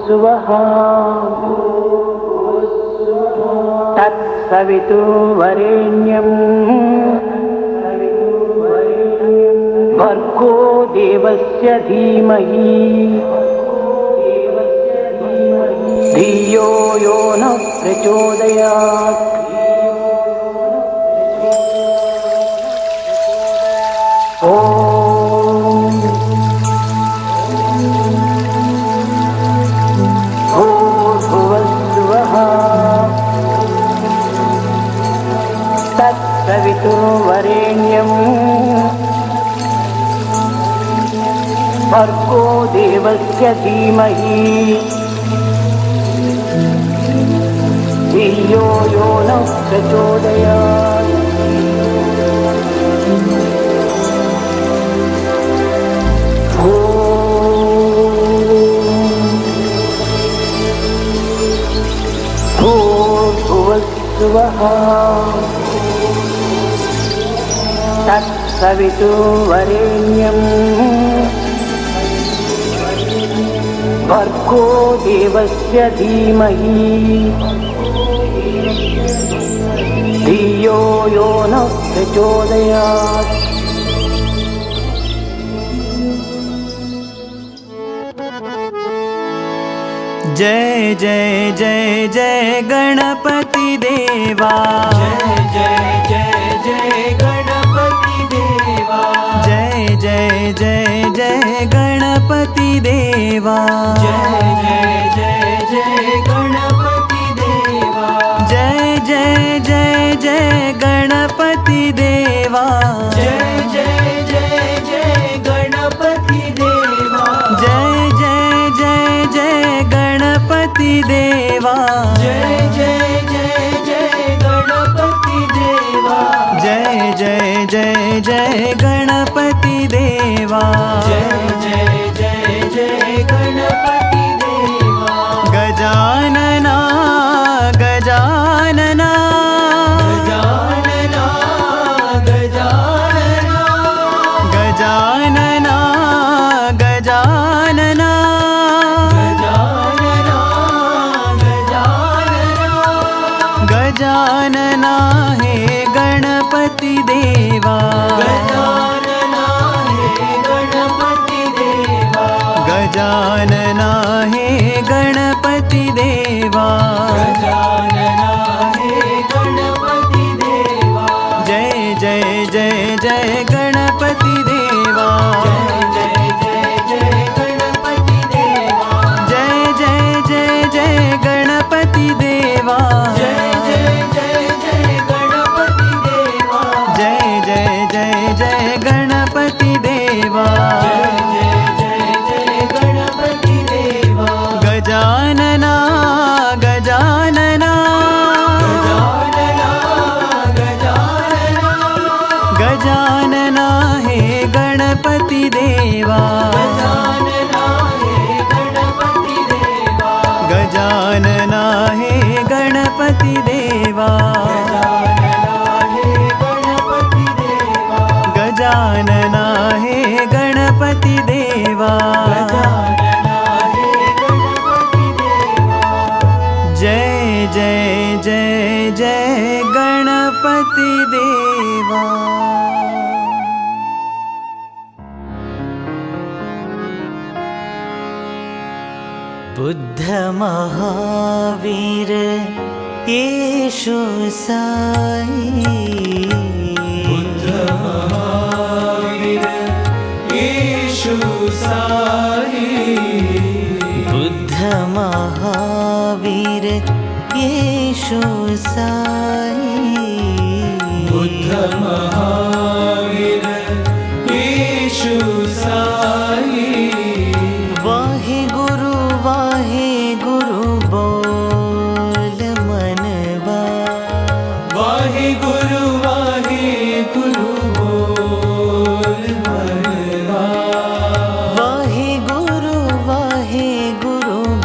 भूर्भुवस्सुवः तत्सवितुर्वरेण्यं भर्गो देवस्य धीमहि धियो यो नः प्रचोदयात्। भूर्भुवस्सुवः तत्सवितुर्वरेण्यं भर्गो देवस्य धीमहि धियो यो नः प्रचोदयात्। भूर्भुवस्सुवः तत्सवितुर्वरेण्यं भर्गो देवस्य धीमहि धियो यो नः प्रचोदयात्। जय जय जय जय गणपति देवा, जय जय जय जय गणपति देवा, जय जय जय जय गणपति देवा, जय जय जय जय गणपति देवा, जय जय जय जय गणपति देवा, जय जय जय जय गणपति देवा, जय जय जय जय गणपति देवा, जय जय जय जय गणपति देवा, जय जय जय जय गणपति देवा, जय जय जय जय गणपति देवा, गजानना गजानना गजानना गजानना गजानना गजानना गजानना हे गणपति देवा, गजानना हे गणपति देवा, गजानना हे गणपति देवा, गजानना हे गणपति देवा, जय जय जय जय गणपति देवा, जय जय जय गणपति देवा, जय जय जय जय गणपति देवा, जय जय जय गणपति देवा, जय जय जय जय गणपति देवा, जय जय जय गणपति देवा, गजानना गजानना गजानना गजानना गजानना हे गणपति देवा, गजानना हे गणपति देवा, गजानना हे गणपति देवा, गजानना हे गणपति देवा, गजानना हे गणपति देवा, जय जय जय जय गणपति देवा। बुद्ध महावीर येशु साई, बुद्ध महावीर येशु साई, बुद्ध महावीर येशु साई, बुद्ध महावीर येशु साई, वाहे गुरु बोल मनवा, वाहे गुरु बोल मनवा, वाहे गुरु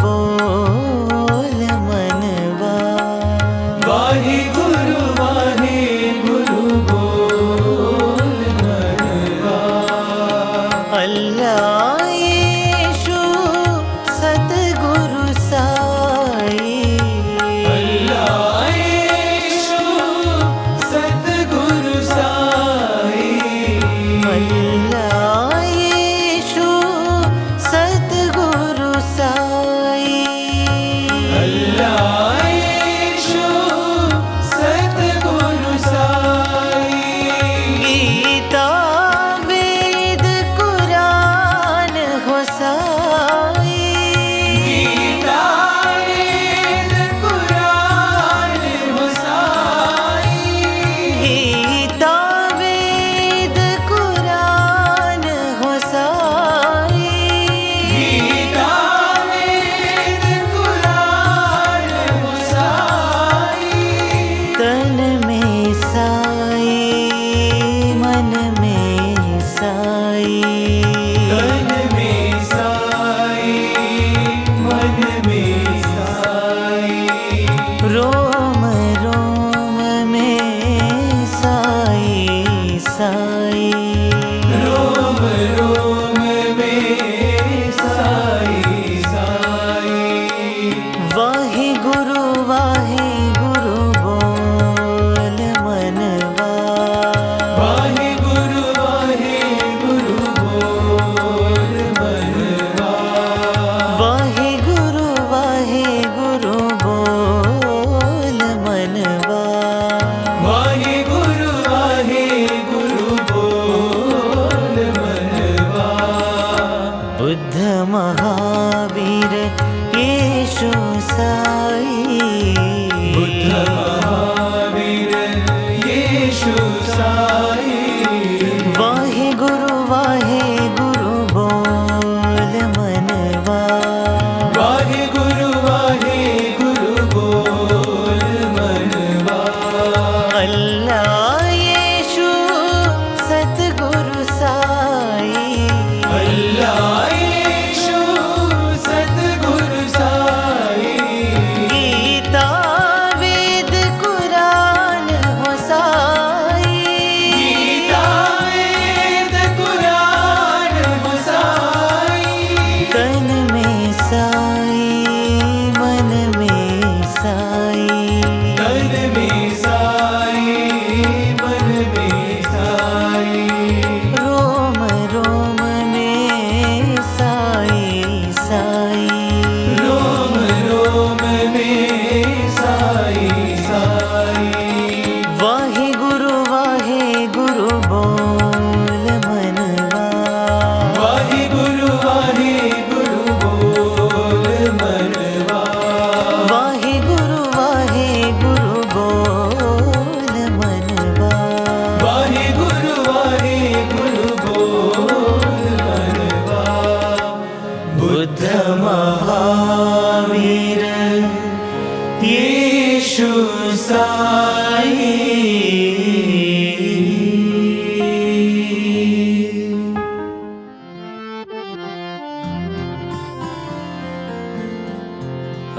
बोल मनवा, वाहे गुरु बोल मनवा, अल्लाह येशु सतगुरु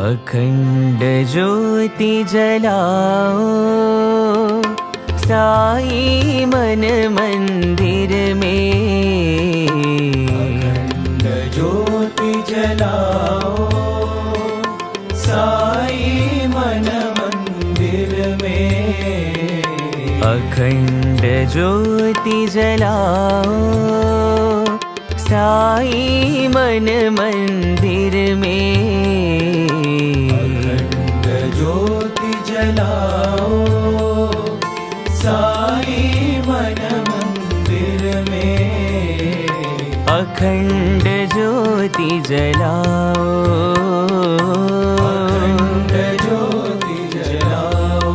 अखंड ज्योति जलाओ साई मन मंदिर में। अखंड ज्योति जलाओ साई मन मंदिर में। अखंड ज्योति जलाओ साई मन मंदिर में। अखंड ज्योति जलाओ साई मन मंदिर में। अखंड ज्योति जलाओ। अखंड ज्योति जलाओ।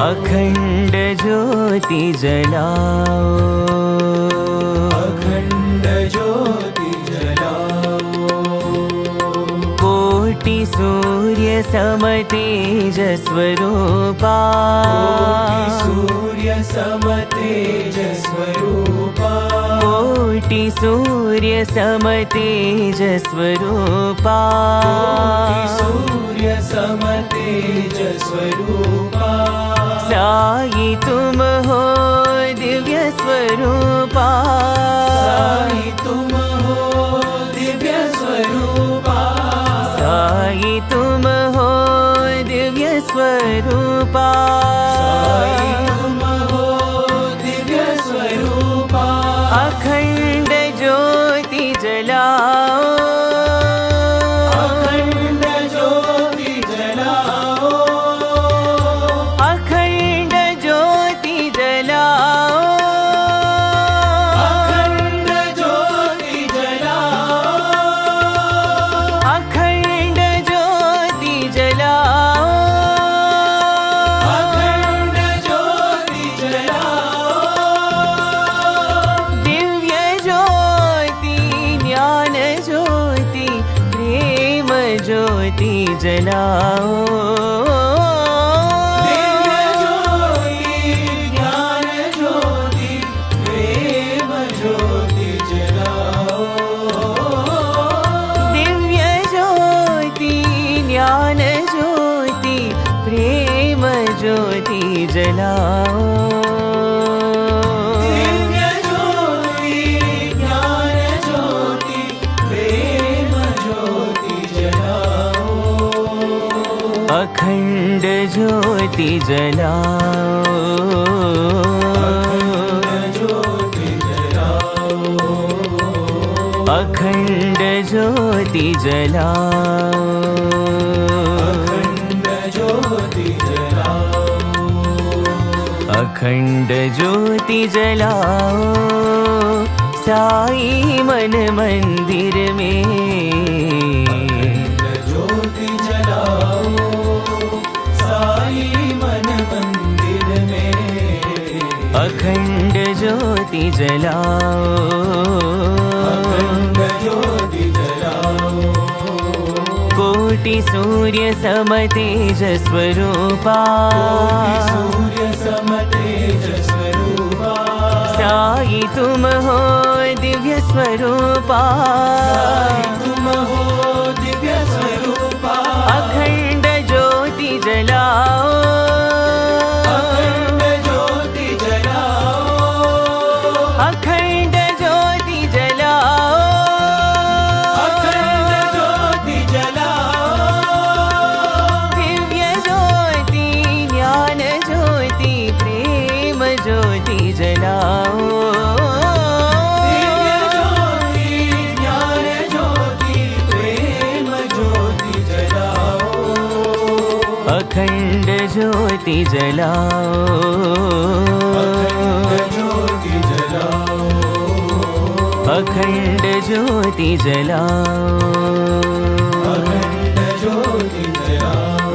अखंड ज्योति जलाओ। अखंड ज्योति जलाओ। कोटि सूर्य सम तेज स्वरूपा। कोटि सूर्य सम तेज स्वरूपा। कोटि सूर्य सम तेज स्वरूपा। कोटि सूर्य सम तेज स्वरूपा। साई तुम हो दिव्य स्वरूपा। साई तुम हो दिव्य स्वरूपा। साई तुम हो दिव्य स्वरूपा। साई तुम हो दिव्य स्वरूपा। अखंड ज्योति जलाओ। अखंड ज्योति जलाओ। अखंड ज्योति जलाओ। अखंड ज्योति जलाओ। अखंड ज्योति जलाओ। अखंड ज्योति जलाओ। दिव्य ज्योति ज्ञान ज्योति प्रेम ज्योति जलाओ। दिव्य ज्योति ज्ञान ज्योति प्रेम ज्योति जलाओ। दिव्य ज्योति ज्ञान ज्योति प्रेम ज्योति जलाओ। दिव्य ज्योति ज्ञान ज्योति प्रेम ज्योति जलाओ। अखंड ज्योति जलाओ। अखंड ज्योति जलाओ। अखंड ज्योति जलाओ। अखंड ज्योति जलाओ। अखंड ज्योति जलाओ साई मन मंदिर में। अखंड ज्योति जलाओ साई मन मंदिर में। अखंड ज्योति जलाओ। अखंड ज्योति जलाओ। कोटि सूर्य सम तेज स्वरूपा। कोटि सूर्य सम तेज स्वरूपा। साई तुम हो दिव्य स्वरूपा। साई तुम हो दिव्य स्वरूपा। अखंड ज्योति जलाओ। अखंड ज्योति जलाओ। अखंड ज्योति जलाओ। अखंड ज्योति जलाओ। दिव्य ज्योति ज्ञान ज्योति प्रेम ज्योति जलाओ। दिव्य ज्योति ज्ञान ज्योति प्रेम ज्योति जलाओ। अखंड ज्योति जलाओ। अखंड ज्योति जलाओ। अखंड ज्योति जलाओ। अखंड ज्योति जलाओ।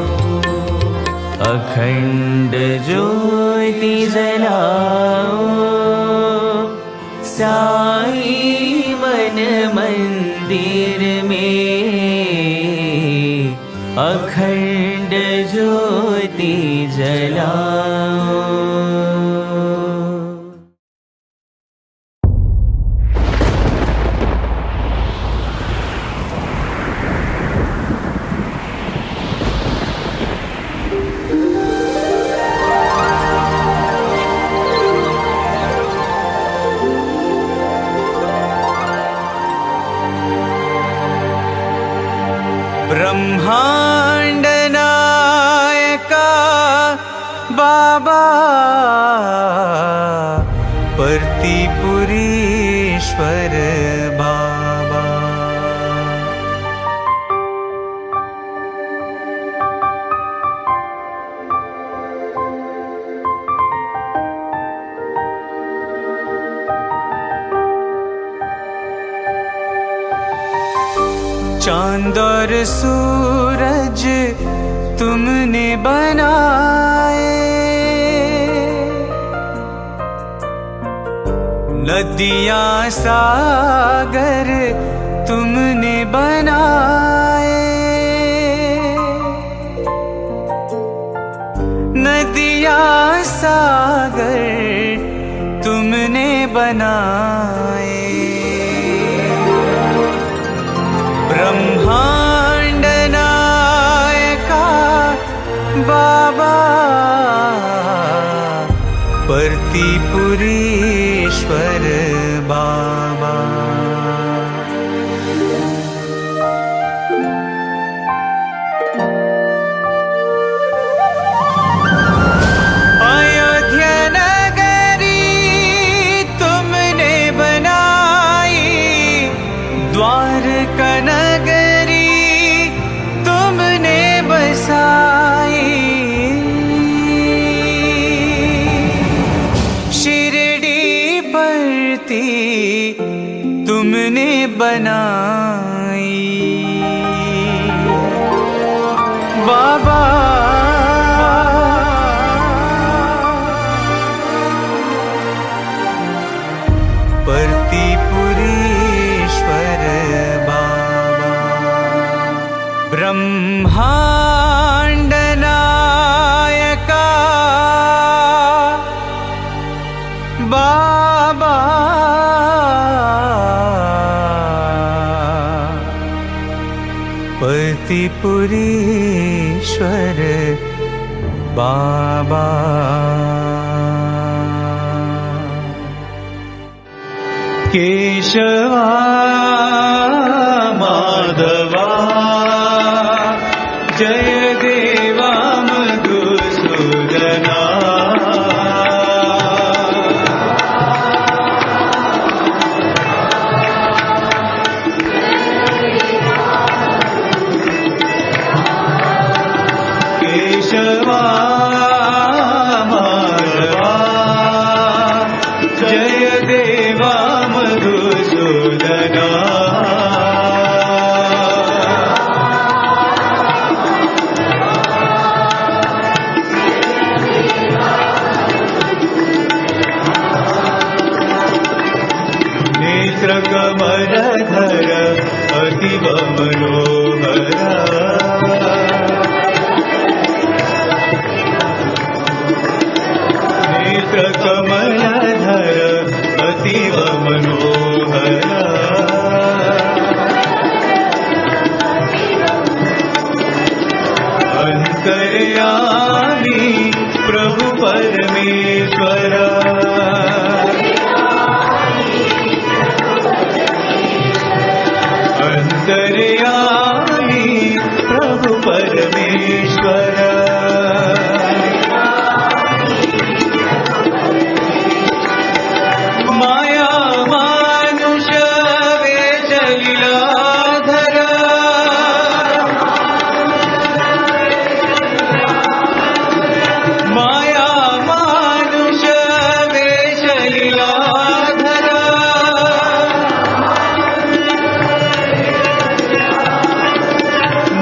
अखंड ज्योति जलाओ साई मन मंदिर में। अखंड ज्योति जलाओ। ब्रह्मांड नायका बाबा परतीपुरीश्वर बाबा। चांद और सूरज तुमने बनाए, नदियाँ सागर तुमने बनाए, नदियाँ सागर तुमने बनाए। ब्रह्मांड नायका बाबा परतीपुरीश्वर बाबा। अयोध्या नगरी तुमने बनाई, द्वारका नगरी तुमने बसाई, शिरडी पड़ती तुमने बनाई। बाबा परतीपुरीश्वर बाबा। ब्रह्मांड नायका बाबा परतीपुरीश्वर बाबा। केशवा माधवा जय देवा मधुसूदना। केशवा माधवा जय देवा मधुसूदना। नेत्रकमलधर अतीव मनोहर, नेत्रकमलधर अतीव मनोहर। अंतर्यामी प्रभु परमेश्वर, अंतर्यामी प्रभु परमेश्वर। माया मानुष वेश लीलाधर, माया मानुष वेश लीलाधर।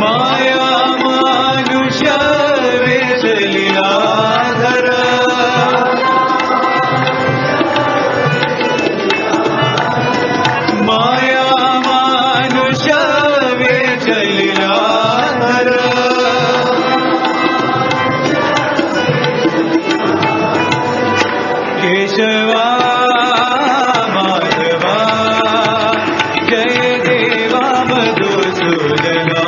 माया मानुष वेश लीलाधर। माया मानुष वेश लीलाधर। केशवा माधवा जय देवा मधुसूदना।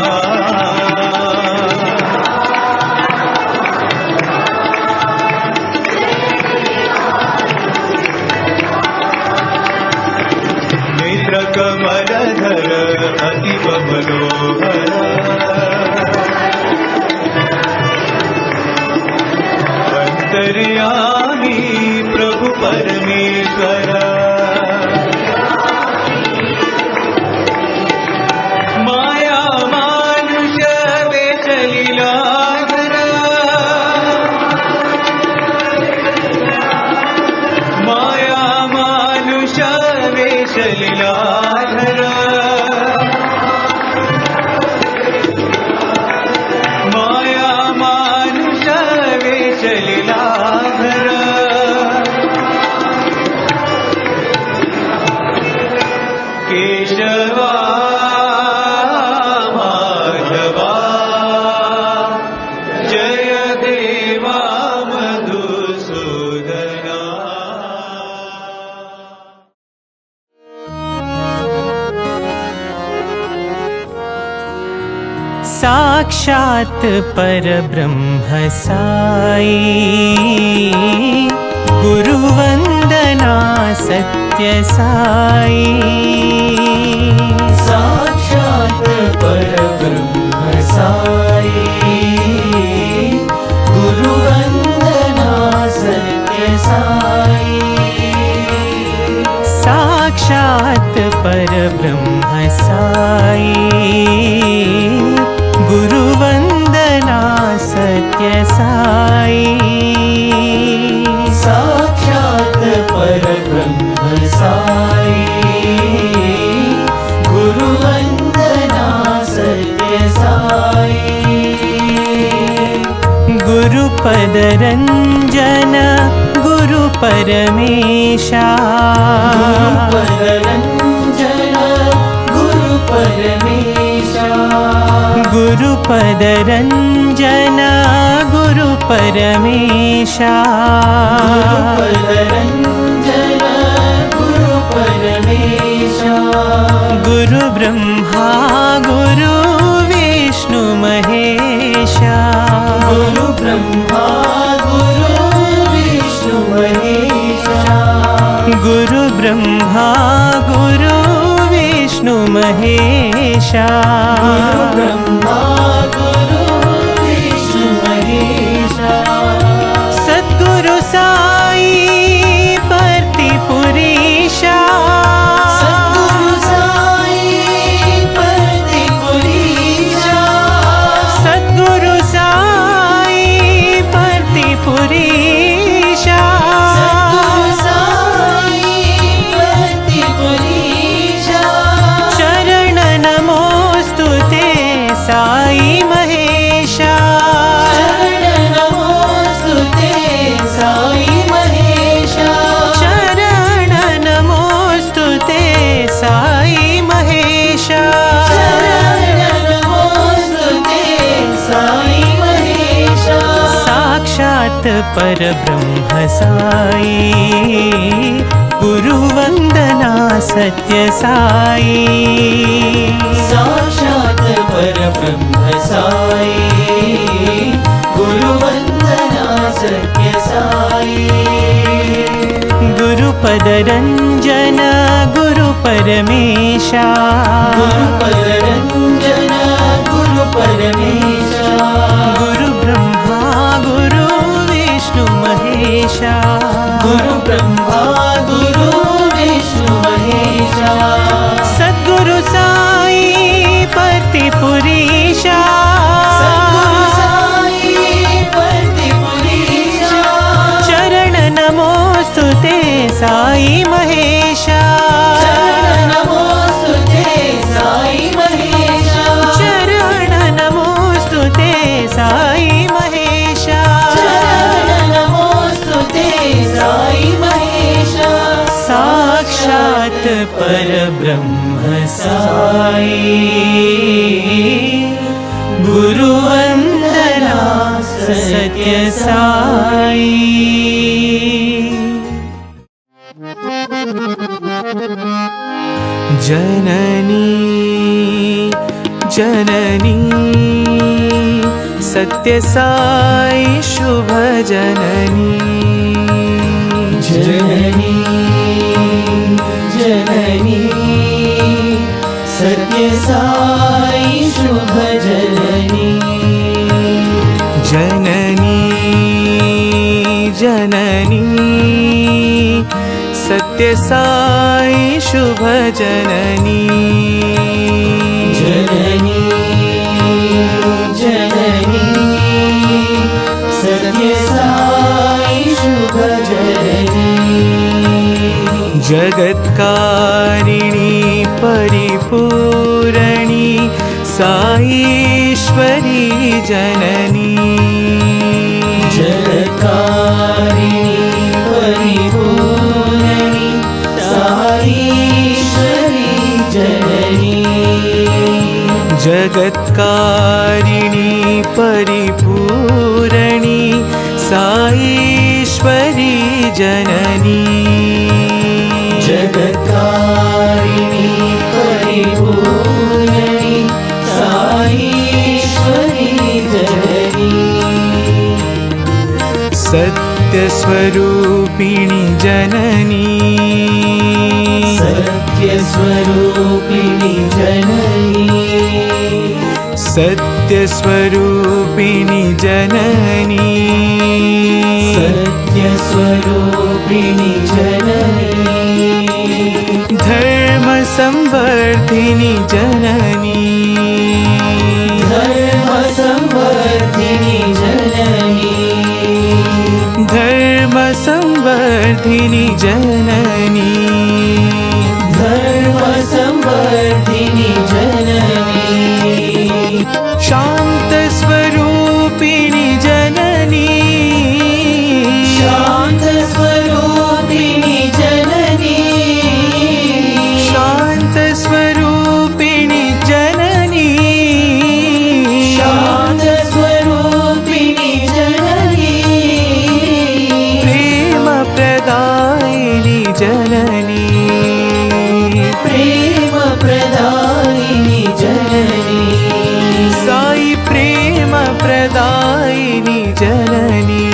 नेत्रकमलधर अतीव मनोहर, वेश लीलाधर माया मानुष वेश लीलाधर केशवा माधवा जय देवा मधुसूदना। साक्षात् परब्रह्म साई गुरुवंदना सत्य साई। साक्षात् परब्रह्म साई गुरुवंदना सत्य साई। साक्षात् परब्रह्म साई गुरुवंदना सत्य साई। साक्षात् परब्रह्म साई गुरुवंदना सत्य साई। गुरुपद रंजन गुरु परमेशा गुरुपद रंजन गुरु परमेशा। गुरुपद रंजन गुरु परमेशा। गुरुपद रंजन गुरु परमेशा। गुरु ब्रह्मा गुरु विष्णु महेशा। गुरु ब्रह्मा गुरु विष्णु महेशा। गुरु ब्रह्मा गुरु विष्णु महेशा। गुरु ब्रह्मा गुरु विष्णु महेशा। सद्गुरु साई परतिपुरीशा। सद्गुरु साई परतिपुरीशा। सद्गुरु साई परतिपुरीशा। सद्गुरु साई परतिपुरीशा। शरण नमोस्तुते साई महेशा। शरण नमोस्तुते साई महेशा। शरण नमोस्तुते साई महेशा। शरण नमोस्तुते साई महेशा। साक्षात् परब्रह्म साई गुरुवंदना सत्य साई। साक्षात् परब्रह्म साई गुरुवंदना सत्य साई। गुरुपद रंजन गुरु परमेशा। गुरुपद रंजन गुरु परमेशा। गुरु ब्रह्मा गुरु विष्णु महेशा। गुरु ब्रह्मा गुरु विष्णु महेशा। सद्गुरु साई परतिपुरीशा। सद्गुरु साई परतिपुरीशा। शरण नमोस्तुते साई महेशा। शरण नमोस्तुते साई महेशा। शरण नमोस्तुते साई महेशा। शरण नमोस्तुते साई महेशा। साक्षात् परब्रह्म साई गुरुवंदना सत्य साई। जननी जननी सत्य साई शुभ जननी। जननी जननी सत्य साई शुभ जननी। जननी जननी सत्य साई शुभ जननी। जननी जननी सत्य साई शुभ जननी। जगत्कारिणी परिपूरणी साईश्वरी जननी जगत्कारिणी परिपूरणी साईश्वरी जननी जगत्कारिणी परिपूरणी साईश्वरी जननी जगत्कारिणी परिपूरणी साईश्वरी जननी सत्यस्वरूपिणी जननी सत्यस्वरूपिणी जननी सत्यस्वरूपिणी जननी सत्यस्वरूपिणी जननी धर्मसंवर्धिनी जननी धर्मसंवर्धिनी जननी धर्मसंवर्धिनी जननी धर्मसंवर्धिनी जननी शान्तस्वरूपिणी जननी शान्तस्वरूपिणी जननी शान्तस्वरूपिणी जननी शान्तस्वरूपिणी जननी प्रेमप्रदायिनी जननी प्रेमप्रदायिनी जननी साई प्रेमप्रदायिनी जननी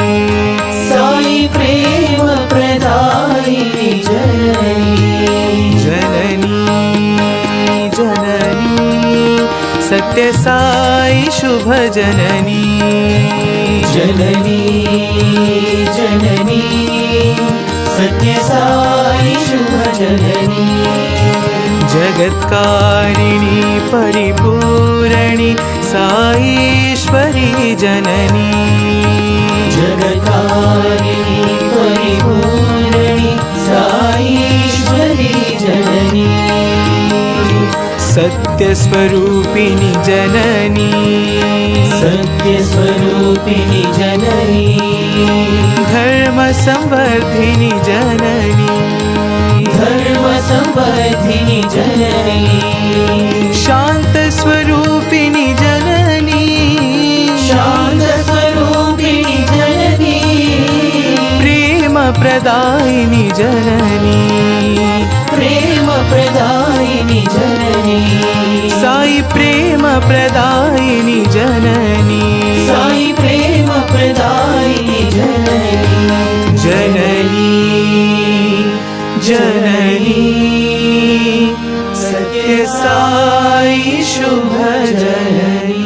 साई प्रेमप्रदायिनी जननी जननी जननी सत्यसाई शुभ जननी जननी जननी सत्यसाई शुभ जननी जगत्कारिणी परिपूरणी साईश्वरी जननी जगत्कारिणी परिपूरणी साईश्वरी जननी सत्यस्वरूपिणी जननी सत्यस्वरूपिणी जननी धर्मसंवर्धिनी जननी धर्मसंवर्धिनी जननी शान्तस्वरूपिणी जननी शान्तस्वरूपिणी जननी प्रेमप्रदायिनी जननी प्रेमप्रदायिनी जननी साई प्रेमप्रदायिनी जननी साई प्रेमप्रदायिनी जननी जननी जननी सत्यसाई शुभ जननी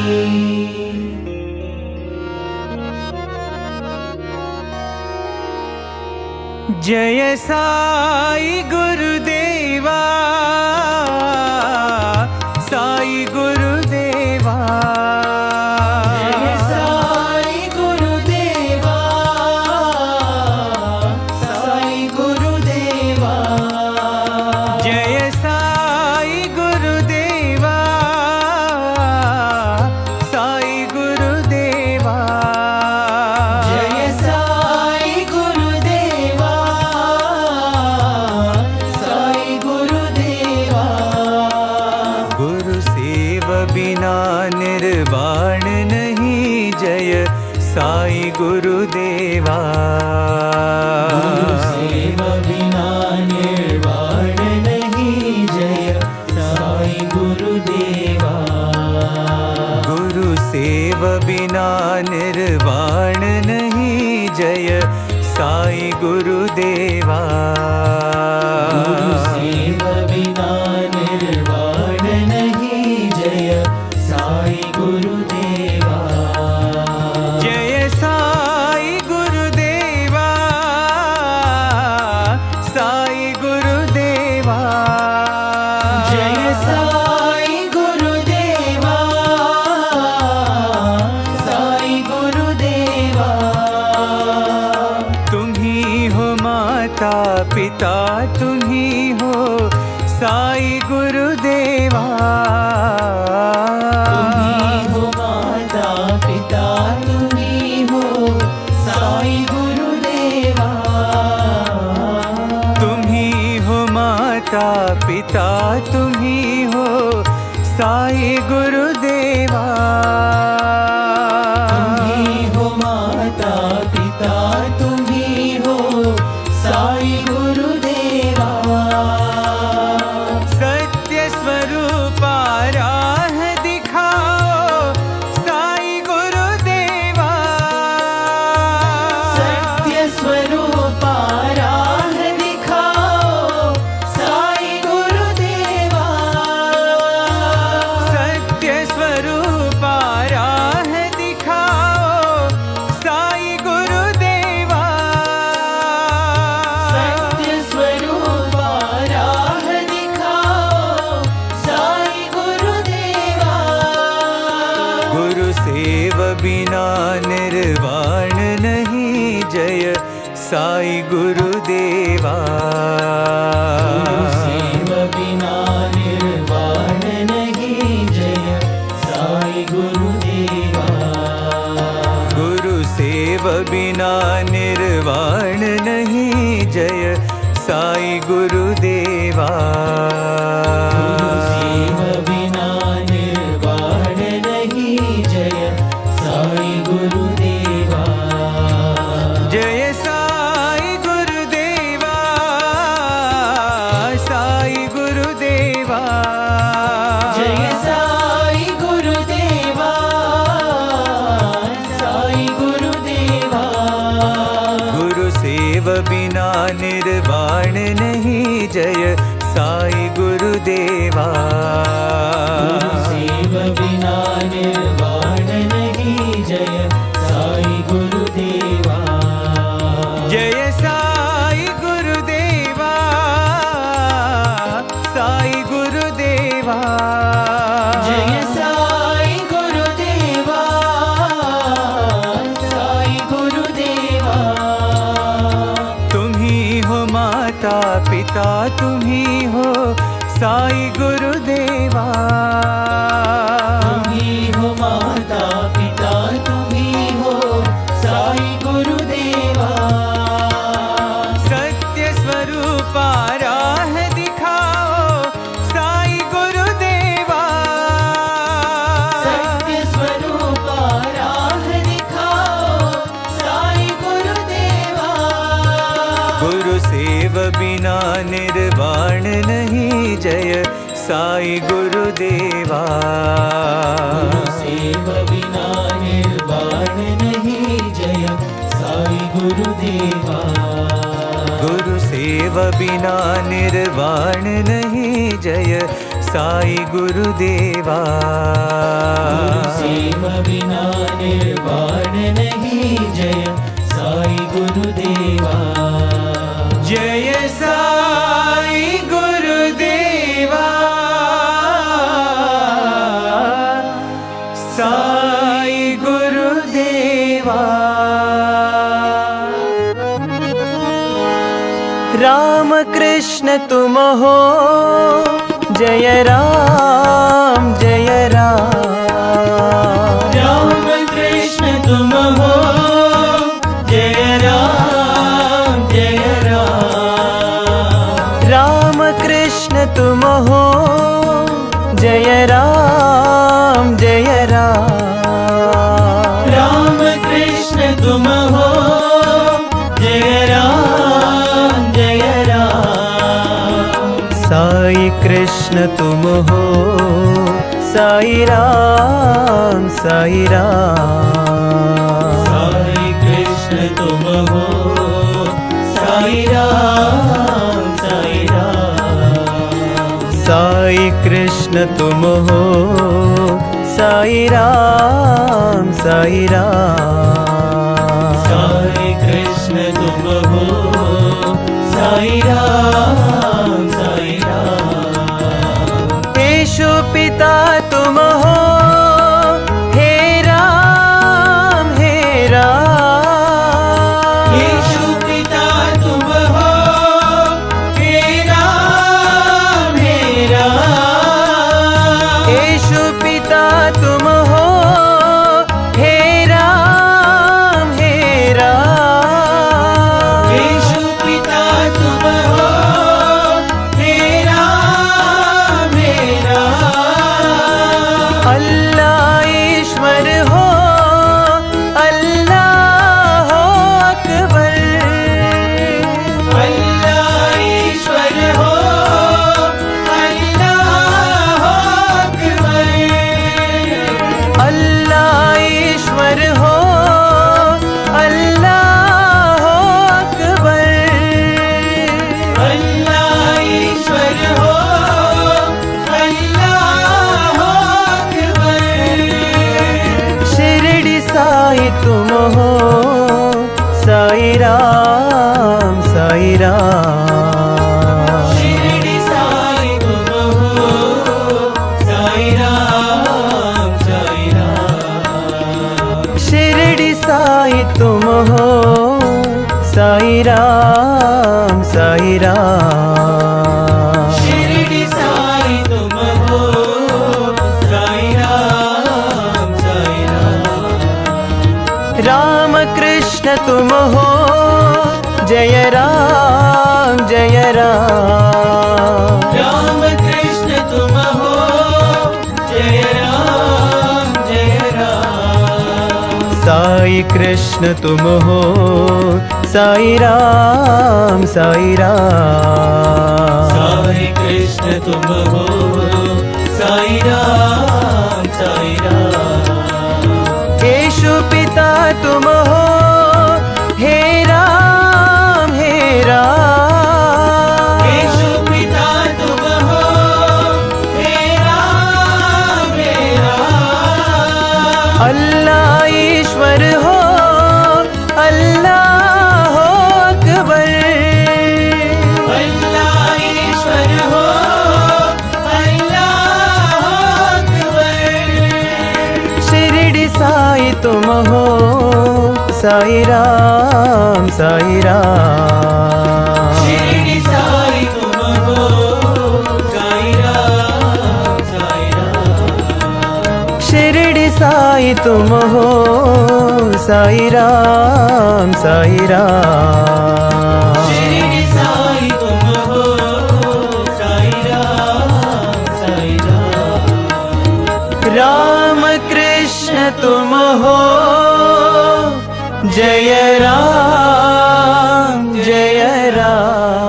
जय साई गुरुदेवा साई गुरुदेवा जय साई गुरुदेवा साई गुरुदेवा जय साई गुरुदेवा साई गुरुदेवा जय साई गुरुदेवा साई गुरुदेवा गुरु सेव बिना निर्वाण नहीं जय साई गुरुदेवा गुरु सेव बिना निर्वाण नहीं जय साई गुरुदेवा गुरु सेव बिना निर्वाण नहीं जय साई गुरुदेवा गुरु सेव बिना निर्वाण नहीं जय साई गुरुदेवा जय साई गुरुदेवा साई गुरुदेवा जय साई गुरुदेवा साई गुरुदेवा तुम्ही हो माता पिता तुम्ही साई गुरुदेवा। तुम्ही हो माता पिता तुम्ही हो साई गुरुदेवा। तुम्ही हो माता पिता तुम्ही हो साई गुरुदेवा। तुम्ही हो माता पिता तुम्ही हो साई गुरुदेवा। सत्य स्वरूपा राह दिखाओ साई गुरुदेवा। सत्य स्वरूपा राह दिखाओ साई गुरुदेवा। सत्य स्वरूपा राह दिखाओ साई गुरुदेवा। सत्य स्वरूपा राह दिखाओ साई गुरुदेवा। गुरु सेव बिना निर्वाण नहीं जय साई गुरुदेवा। सेव बिना निर्वाण नहीं जय साई गुरुदेवा। गुरु सेव बिना निर्वाण नहीं जय साई गुरुदेवा। सेव बिना निर्वाण नहीं जय साई गुरुदेवा। जय साई गुरुदेवा। साई गुरुदेवा। जय साई गुरुदेवा। साई गुरुदेवा। गुरु सेव बिना निर्वाण नहीं जय साई गुरुदेवा। सेव बिना निर्वाण नहीं जय साई गुरुदेवा। जय साई गुरुदेवा। साई गुरुदेवा। जय साई गुरुदेवा। साई गुरुदेवा। तुम्ही हो माता पिता तुम्ही हो साई गुरुदेवा। तुम्ही हो माता पिता तुम्ही हो साई गुरुदेवा। सत्य स्वरूपा राह दिखाओ साई गुरुदेवा। सत्य स्वरूपा राह दिखाओ साई गुरुदेवा। गुरु सेव बिना निर्वाण नहीं जय साई गुरुदेवा। सेव बिना निर्वाण नहीं जय साई गुरुदेवा। गुरु सेव बिना निर्वाण नहीं जय साई गुरुदेवा। सेव बिना निर्वाण नहीं जय साई गुरुदेवा। जय साई गुरुदेवा। साई गुरुदेवा। राम कृष्ण तुम हो जय राम जय राम। राम कृष्ण तुम हो जय राम जय राम। राम कृष्ण तुम हो जय राम जय राम। राम कृष्ण तुम हो जय राम जय राम। साई कृष्ण तुम हो साई राम साई राम। साई कृष्ण तुम हो साई राम साई राम। साई कृष्ण तुम हो साई राम साई राम। साई कृष्ण तुम हो साई राम साई राम। यीशु पिता तुम हो हे राम हे राम। यीशु पिता तुम हो हे राम हे कृष्ण तुम हो साई राम साई राम। साई कृष्ण तुम हो साई राम साई राम। येशु पिता तुम हो हे राम हे राम। येशु पिता तुम हो हे राम हे राम। अल्लाह ईश्वर हो अल्लाह हो अकबर। अल्लाह ईश्वर हो अल्लाह अकबर। शिरडी साई तुम हो साई राम साई राम। शिरडी साई तुम हो साई राम साई राम। शिरडी साई तुम हो साई राम साई राम। शिरडी साई तुम हो साई राम साई राम। राम कृष्ण तुम हो जय राम जय Ram.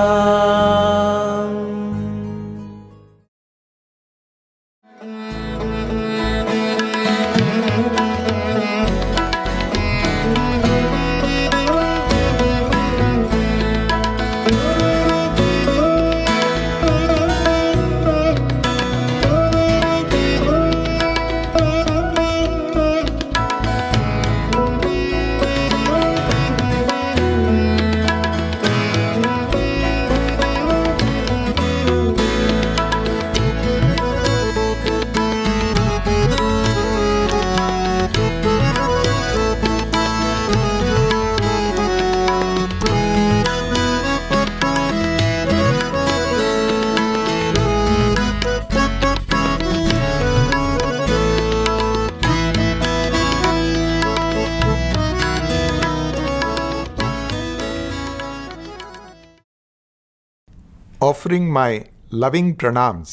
Offering my loving pranams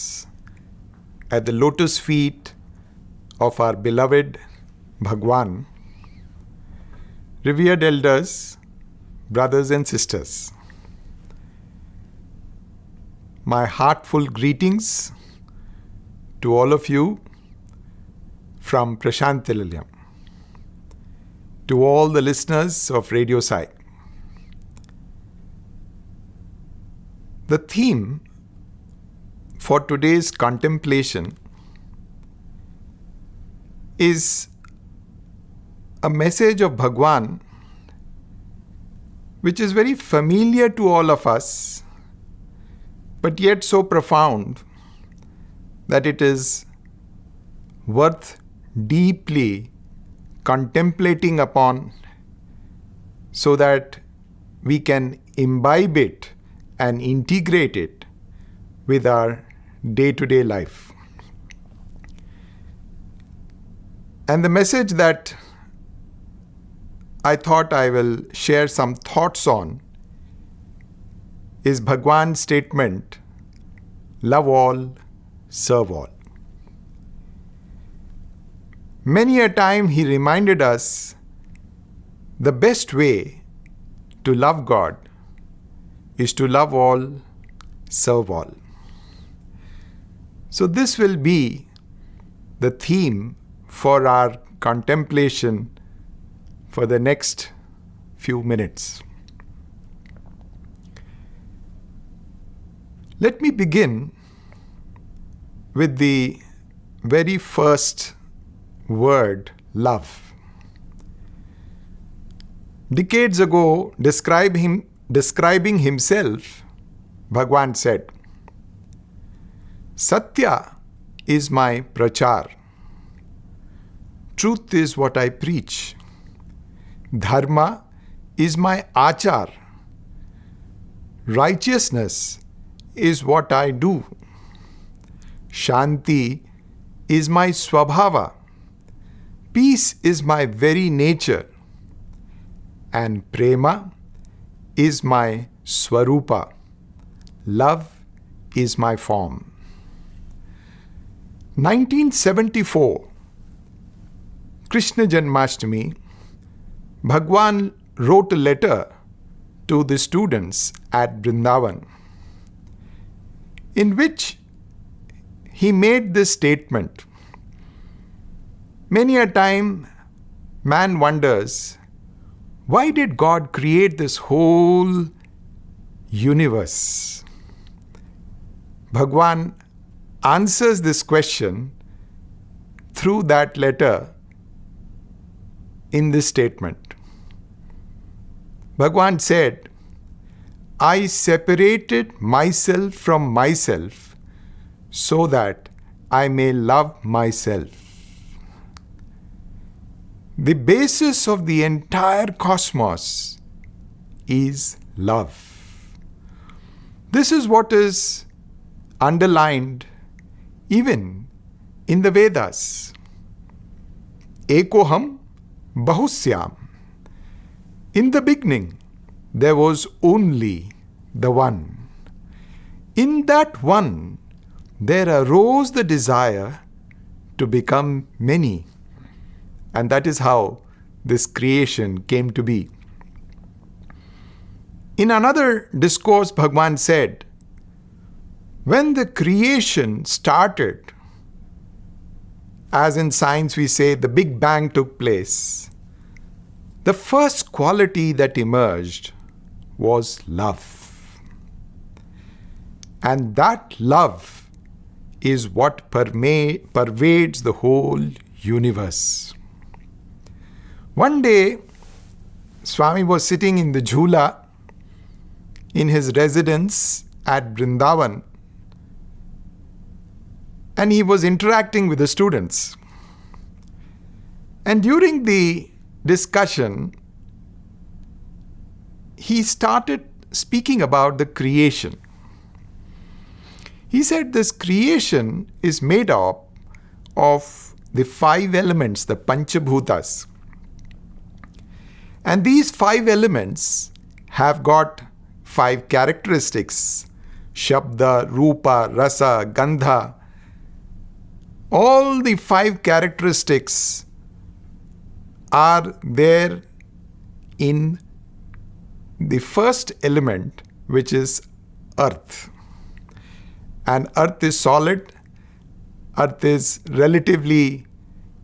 at the lotus feet of our beloved Bhagwan, revered elders, brothers and sisters, my heartful greetings to all of you from Prashant Tilalyam, to all the listeners of Radio Sai. The theme for today's contemplation is a message of Bhagwan which is very familiar to all of us, but yet so profound that it is worth deeply contemplating upon so that we can imbibe it and integrate it with our day-to-day life. And the message that I thought I will share some thoughts on is Bhagwan's statement, love all, serve all. Many a time he reminded us the best way to love God is to love all, serve all. So this will be the theme for our contemplation for the next few minutes. Let me begin with the very first word, love. Decades ago, describing himself, Bhagwan said, Satya is my prachar. Truth is what I preach. Dharma is my achar. Righteousness is what I do. Shanti is my swabhava. Peace is my very nature. And prema is my swarupa. Love is my form. 1974, Krishna Janmashtami, Bhagwan wrote a letter to the students at Vrindavan, in which he made this statement. Many a time, man wonders, why did God create this whole universe? Bhagwan answers this question through that letter in this statement. Bhagwan said, I separated myself from myself so that I may love myself. The basis of the entire cosmos is love. This is what is underlined even in the Vedas. Ekoham bahusyam. In the beginning, there was only the one. In that one, there arose the desire to become many. And that is how this creation came to be. In another discourse, Bhagwan said, when the creation started, as in science we say the Big Bang took place, the first quality that emerged was love. And that love is what pervades the whole universe. One day, Swami was sitting in the Jhula in his residence at Vrindavan, and he was interacting with the students. And during the discussion, he started speaking about the creation. He said this creation is made up of the 5 elements, the Panchabhutas. And these 5 elements have got 5 characteristics: Shabda, Rupa, Rasa, Gandha. All the 5 characteristics are there in the first element, which is earth. And earth is solid, earth is relatively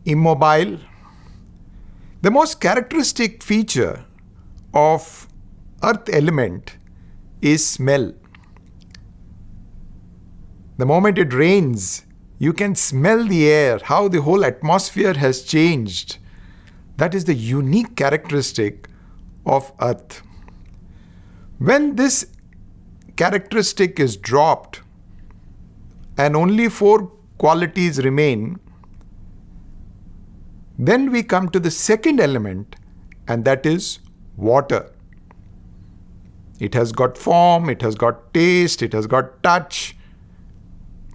immobile. The most characteristic feature of earth element is smell. The moment it rains, you can smell the air, how the whole atmosphere has changed. That is the unique characteristic of earth. When this characteristic is dropped and only 4 qualities remain, then we come to the second element, and that is water. It has got form, it has got taste, it has got touch,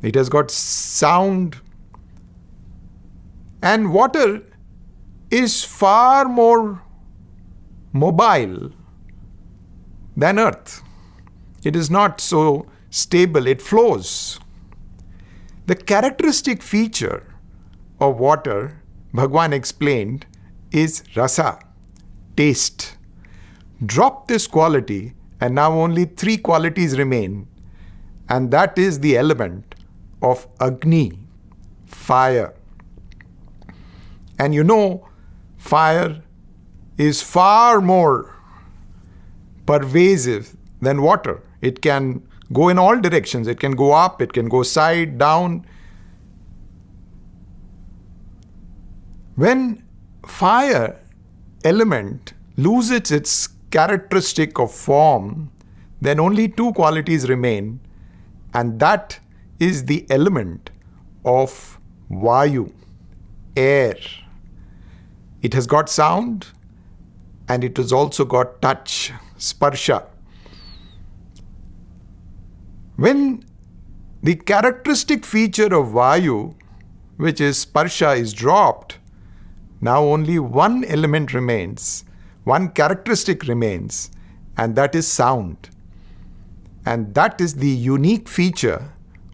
it has got sound. And water is far more mobile than earth. It is not so stable, it flows. The characteristic feature of water, Bhagwan explained, is rasa, taste. Drop this quality and now only 3 qualities remain, and that is the element of Agni, fire. And you know, fire is far more pervasive than water. It can go in all directions. It can go up, it can go side, down. When fire element loses its characteristic of form, then only 2 qualities remain, and that is the element of Vayu, air. It has got sound and it has also got touch, sparsha. When the characteristic feature of Vayu, which is sparsha, is dropped, now only 1 element remains, 1 characteristic remains, and that is sound. And that is the unique feature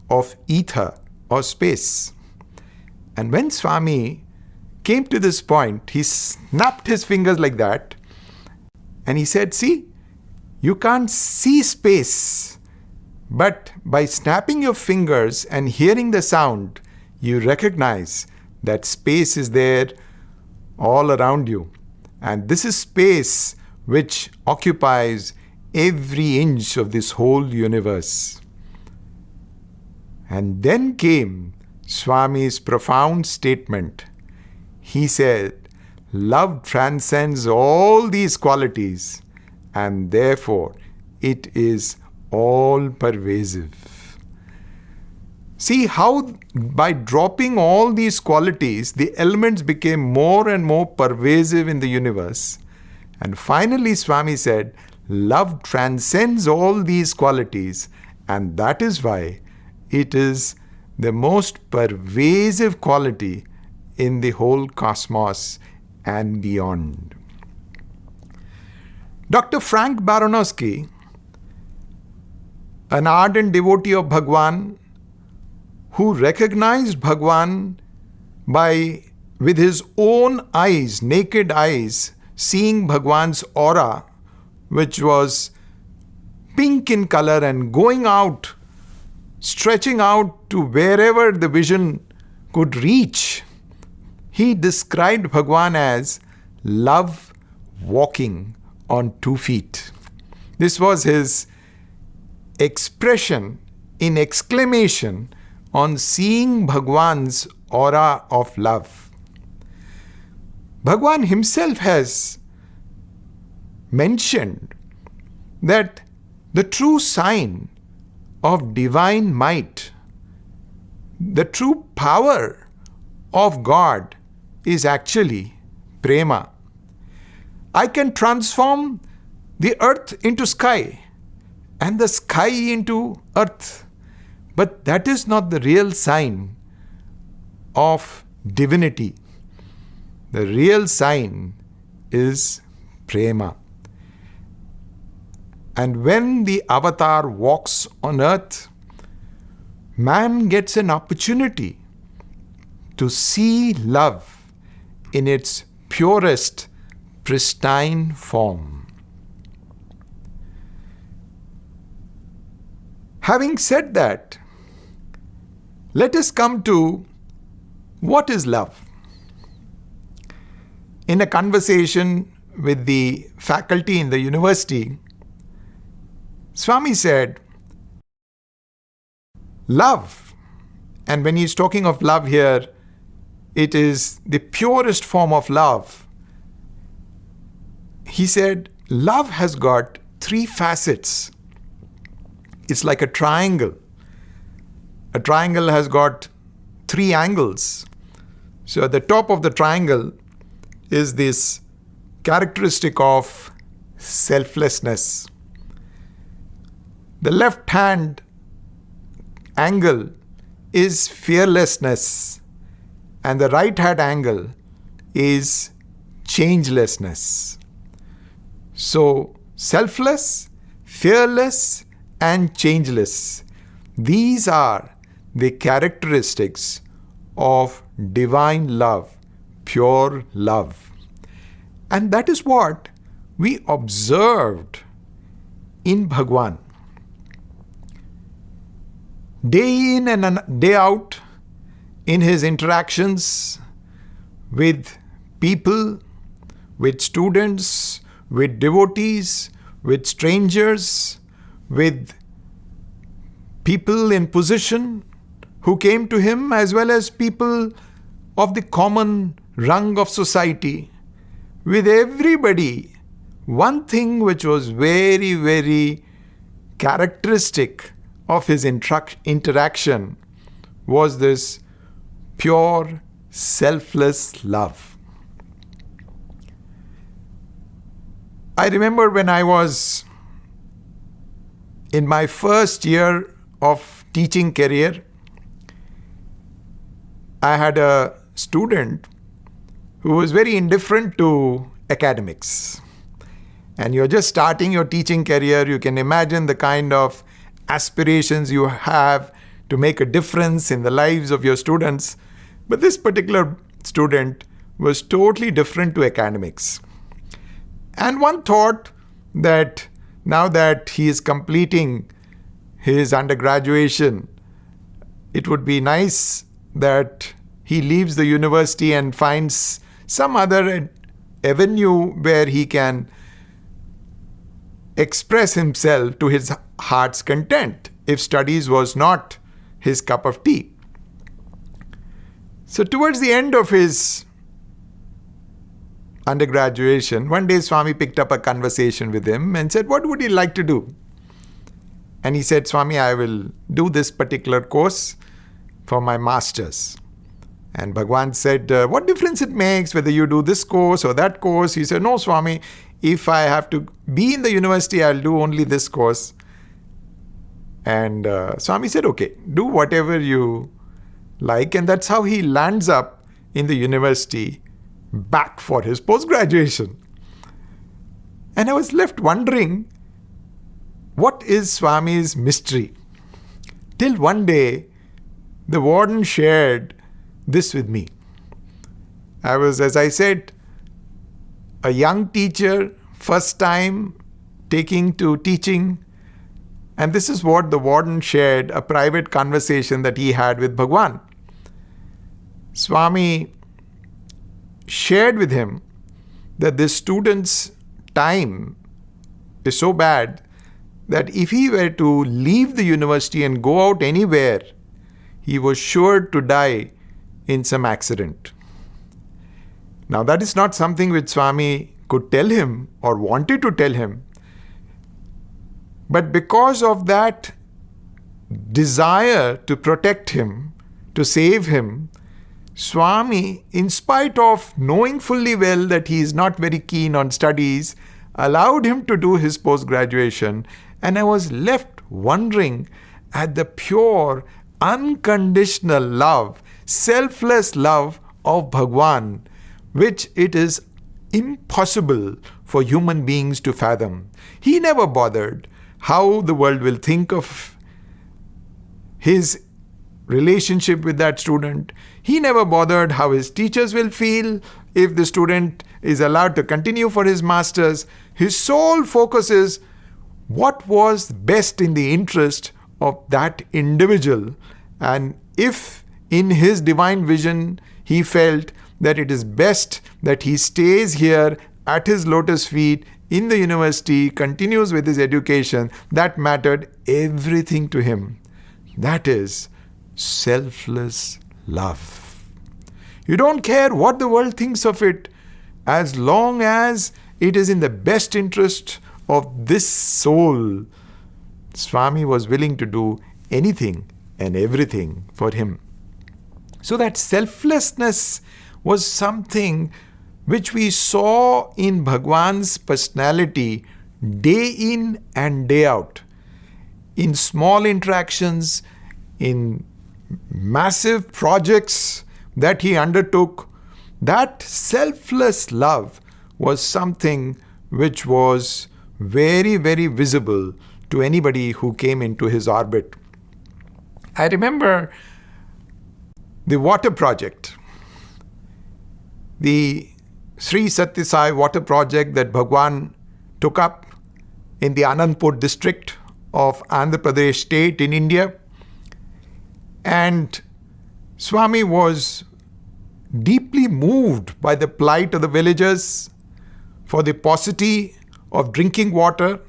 of ether or space. And when Swami came to this point, he snapped his fingers like that, And he said, see, you can't see space, but by snapping your fingers and hearing the sound, you recognize that space is there all around you. And this is space which occupies every inch of this whole universe. And then came Swami's profound statement. He said, love transcends all these qualities, and therefore it is all pervasive. See how by dropping all these qualities, the elements became more and more pervasive in the universe. And finally, Swami said, love transcends all these qualities, and that is why it is the most pervasive quality in the whole cosmos and beyond. Dr. Frank Baranowski, an ardent devotee of Bhagwan, who recognized Bhagwan by, with his own eyes, naked eyes, seeing Bhagwan's aura, which was pink in color and going out, stretching out to wherever the vision could reach. He described Bhagwan as love walking on 2 feet. This was his expression in exclamation on seeing Bhagwan's aura of love. Bhagwan himself has mentioned that the true sign of divine might, the true power of God is actually prema. I can transform the earth into sky and the sky into earth, but that is not the real sign of divinity. The real sign is prema. And when the avatar walks on earth, man gets an opportunity to see love in its purest, pristine form. Having said that, let us come to what is love. In a conversation with the faculty in the university, Swami said, love, and when he's talking of love here, it is the purest form of love. He said, love has got 3 facets. It's like a triangle. A triangle has got 3 angles. So at the top of the triangle is this characteristic of selflessness. The left hand angle is fearlessness, and the right hand angle is changelessness. So, selfless, fearless, and changeless. These are the characteristics of divine love, pure love. And that is what we observed in Bhagwan. Day in and day out, in his interactions with people, with students, with devotees, with strangers, with people in position who came to him, as well as people of the common rung of society, with everybody, one thing which was very, very characteristic of his interaction was this pure, selfless love. I remember when I was in my first year of teaching career, I had a student who was very indifferent to academics. And you're just starting your teaching career, you can imagine the kind of aspirations you have to make a difference in the lives of your students. But this particular student was totally different to academics. And one thought, that now that he is completing his undergraduation, it would be nice that he leaves the university and finds some other avenue where he can express himself to his heart's content if studies was not his cup of tea. So towards the end of his undergraduation, one day Swami picked up a conversation with him and said, "What would you like to do?" And he said, "Swami, I will do this particular course for my master's." And Bhagwan said, "What difference it makes whether you do this course or that course?" He said, "No, Swami, if I have to be in the university, I'll do only this course." And Swami said, "Okay, do whatever you like." And that's how he lands up in the university back for his post-graduation. And I was left wondering, what is Swami's mystery? Till one day, the warden shared this with me. I was, as I said, a young teacher, first time taking to teaching. And this is what the warden shared, a private conversation that he had with Bhagwan. Swami shared with him that this student's time is so bad that if he were to leave the university and go out anywhere, he was sure to die in some accident. Now, that is not something which Swami could tell him or wanted to tell him. But because of that desire to protect him, to save him, Swami, in spite of knowing fully well that he is not very keen on studies, allowed him to do his post-graduation. And I was left wondering at the pure, unconditional love, selfless love of Bhagwan, which it is impossible for human beings to fathom. He never bothered how the world will think of his relationship with that student. He never bothered how his teachers will feel if the student is allowed to continue for his masters. His sole focus is what was best in the interest of that individual. And if in his divine vision he felt that it is best that he stays here at his lotus feet in the university, continues with his education, that mattered everything to him. That is selfless love. You don't care what the world thinks of it, as long as it is in the best interest of this soul. Swami was willing to do anything and everything for him. So that selflessness was something which we saw in Bhagwan's personality day in and day out. In small interactions, in massive projects that he undertook, that selfless love was something which was very, very visible to anybody who came into his orbit. I remember the water project, the Sri Sathya Sai water project that Bhagwan took up in the Anandpur district of Andhra Pradesh state in India. And Swami was deeply moved by the plight of the villagers for the paucity of drinking water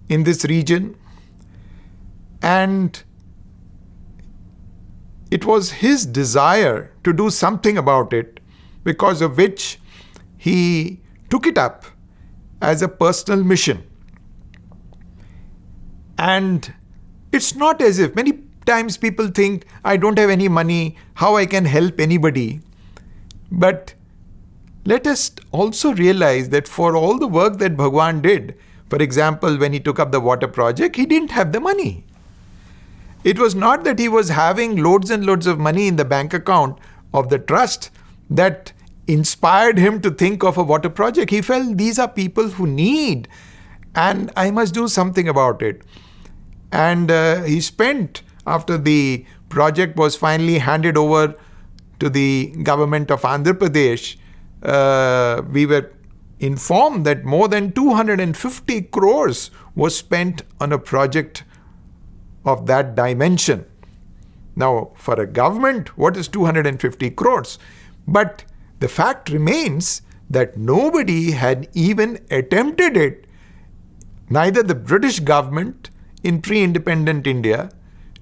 in this region. And it was his desire to do something about it, because of which he took it up as a personal mission. And it's not as if, many times people think, I don't have any money, how I can help anybody. But let us also realize that for all the work that Bhagwan did, for example, when he took up the water project, he didn't have the money. It was not that he was having loads and loads of money in the bank account of the trust that inspired him to think of a water project. He felt these are people who need, and I must do something about it. And he spent, after the project was finally handed over to the government of Andhra Pradesh, we were informed that more than 250 crores was spent on a project of that dimension. Now, for a government, what is 250 crores? But the fact remains that nobody had even attempted it. Neither the British government in pre-independent India,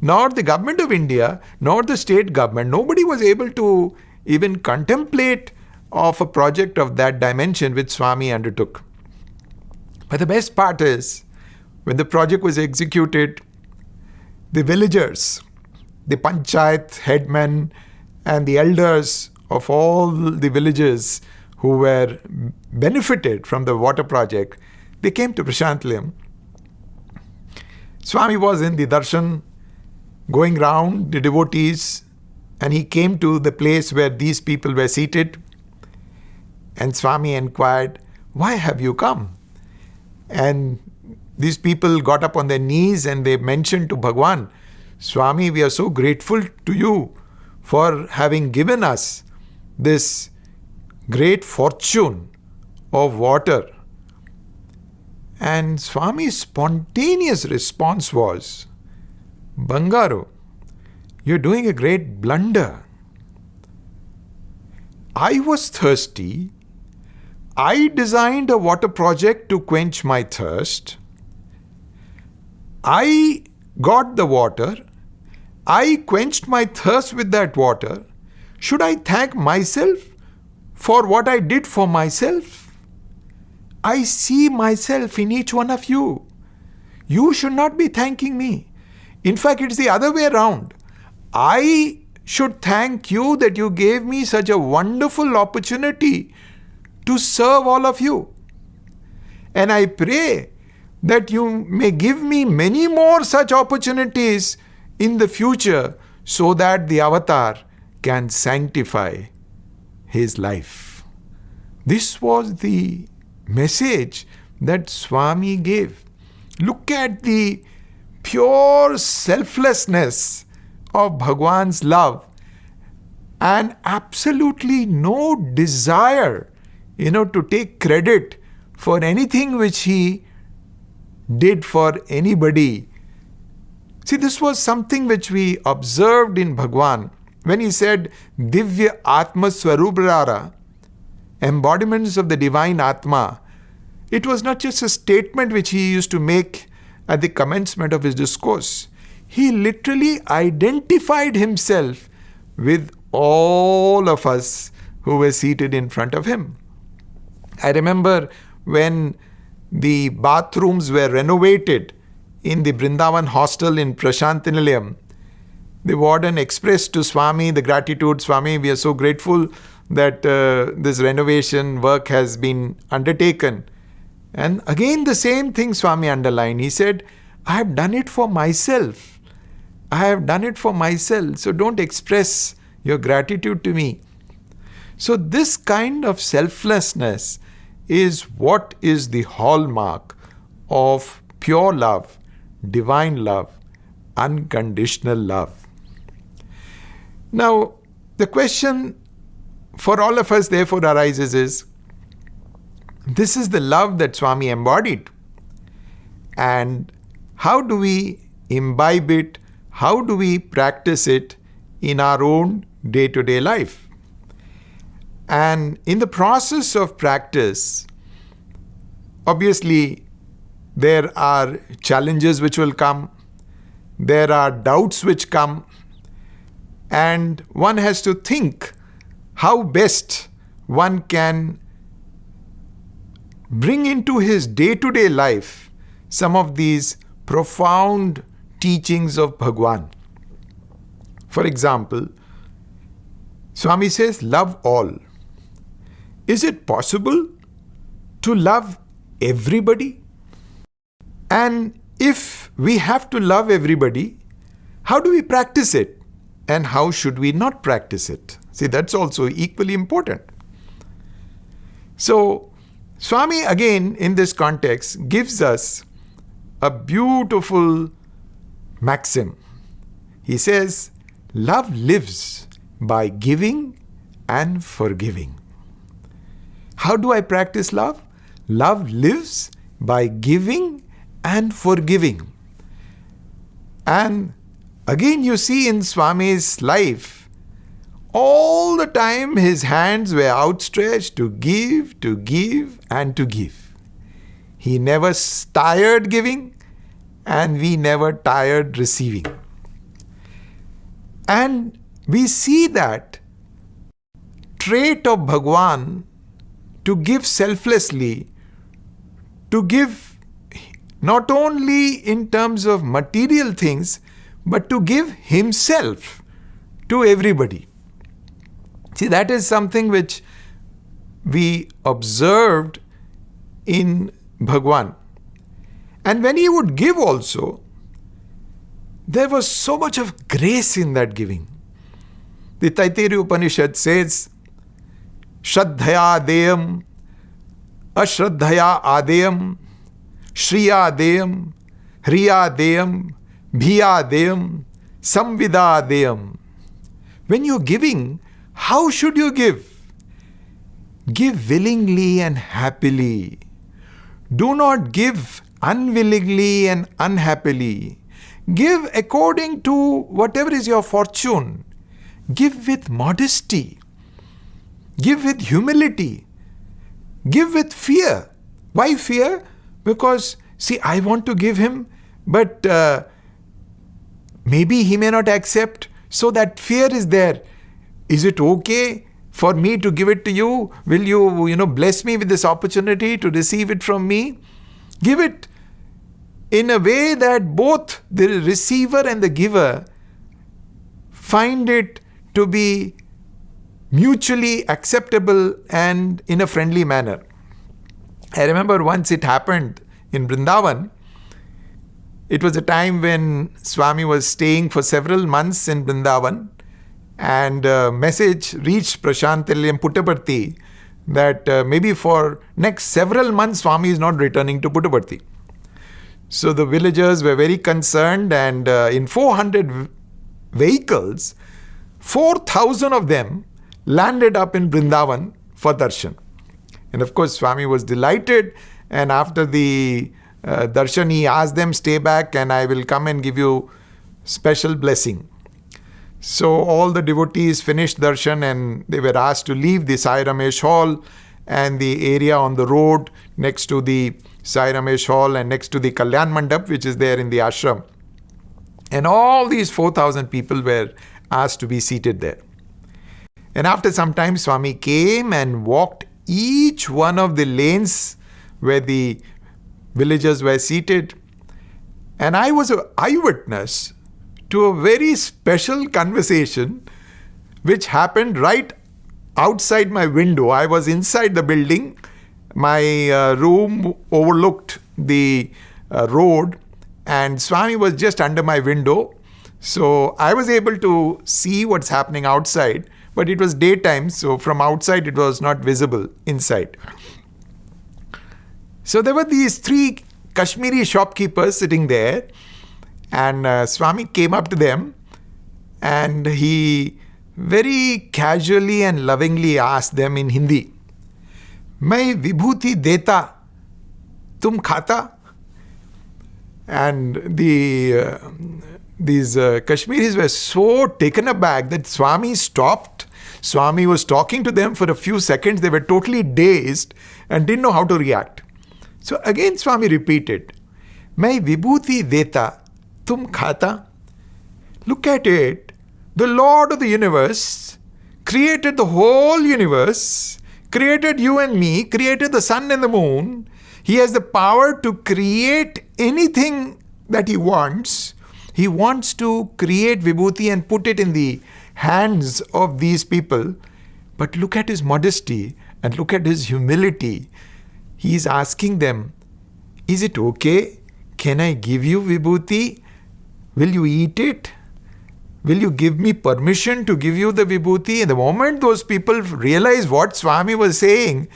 nor the government of India, nor the state government, nobody was able to even contemplate of a project of that dimension which Swami undertook. But the best part is, when the project was executed, the villagers, the panchayat headmen and the elders of all the villages who were benefited from the water project, they came to Prashantnilayam. Swami was in the darshan, going round the devotees, and he came to the place where these people were seated. And Swami inquired, "Why have you come?" And these people got up on their knees and they mentioned to Bhagwan, "Swami, we are so grateful to you for having given us this great fortune of water." And Swami's spontaneous response was, "Bangaru, you're doing a great blunder. I was thirsty. I designed a water project to quench my thirst. I got the water. I quenched my thirst with that water. Should I thank myself for what I did for myself? I see myself in each one of you. You should not be thanking me. In fact, it's the other way around. I should thank you that you gave me such a wonderful opportunity to serve all of you. And I pray that you may give me many more such opportunities in the future so that the avatar can sanctify his life." This was the message that Swami gave. Look at the pure selflessness of Bhagwan's love and absolutely no desire, to take credit for anything which he did for anybody. See, this was something which we observed in Bhagwan when he said, "Divya Atma Swaruprara," embodiments of the divine Atma. It was not just a statement which he used to make at the commencement of his discourse. He literally identified himself with all of us who were seated in front of him. I remember when the bathrooms were renovated in the Brindavan hostel in Prashantnilayam, the warden expressed to Swami the gratitude, "Swami, we are so grateful that this renovation work has been undertaken." And again the same thing Swami underlined. He said, "I have done it for myself. I have done it for myself. So don't express your gratitude to me." So this kind of selflessness is what is the hallmark of pure love, divine love, unconditional love. Now, the question for all of us therefore arises is, this is the love that Swami embodied. And how do we imbibe it? How do we practice it in our own day-to-day life? And in the process of practice, obviously, there are challenges which will come. There are doubts which come. And one has to think how best one can bring into his day-to-day life some of these profound teachings of Bhagwan. For example, Swami says, "Love all." Is it possible to love everybody? And if we have to love everybody, how do we practice it? And how should we not practice it? See, that's also equally important. So, Swami again in this context gives us a beautiful maxim. He says, "Love lives by giving and forgiving." How do I practice love? Love lives by giving and forgiving. And again, you see in Swami's life, all the time his hands were outstretched to give, and to give. He never tired giving, and we never tired receiving. And we see that trait of Bhagwan to give selflessly, to give not only in terms of material things, but to give himself to everybody. See, that is something which we observed in Bhagwan. And when he would give also, there was so much of grace in that giving. The Taittiriya Upanishad says, Shraddhaya deyam, Ashraddhaya adeyam, Shriya deyam, Hriya deyam, Bhiya deyam, Samvida deyam. When you're giving, how should you give? Give willingly and happily. Do not give unwillingly and unhappily. Give according to whatever is your fortune. Give with modesty. Give with humility. Give with fear. Why fear? Because, see, I want to give him, but maybe he may not accept. So that fear is there. Is it okay for me to give it to you? Will you, bless me with this opportunity to receive it from me? Give it in a way that both the receiver and the giver find it to be mutually acceptable and in a friendly manner. I remember once it happened in Vrindavan. It was a time when Swami was staying for several months in Vrindavan, and a message reached Prashantanilayam Puttaparthi that maybe for next several months Swami is not returning to Puttaparthi. So the villagers were very concerned, and in 400 vehicles, 4,000 of them landed up in Vrindavan for darshan. And of course, Swami was delighted, and after the darshan, he asked them, stay back and I will come and give you special blessing. So all the devotees finished darshan and they were asked to leave the Sai Ramesh Hall and the area on the road next to the Sai Ramesh Hall and next to the Kalyan Mandap, which is there in the ashram. And all these 4,000 people were asked to be seated there. And after some time, Swami came and walked each one of the lanes where the villagers were seated. And I was an eyewitness to a very special conversation which happened right outside my window. I was inside the building. My room overlooked the road, and Swami was just under my window. So I was able to see what's happening outside, but it was daytime, so from outside it was not visible inside. So there were these 3 Kashmiri shopkeepers sitting there, and Swami came up to them and he very casually and lovingly asked them in Hindi, "Main vibhuti deta, tum khata?" And these Kashmiris were so taken aback that Swami stopped. Swami was talking to them for a few seconds. They were totally dazed and didn't know how to react. So again Swami repeated, "Main vibhuti deta, tum khata?" Look at it. The Lord of the universe created the whole universe, created you and me, created the sun and the moon. He has the power to create anything that he wants. He wants to create vibhuti and put it in the hands of these people. But look at his modesty and look at his humility. He is asking them, "Is it okay? Can I give you vibhuti? Will you eat it? Will you give me permission to give you the vibhuti?" And the moment those people realized what Swami was saying,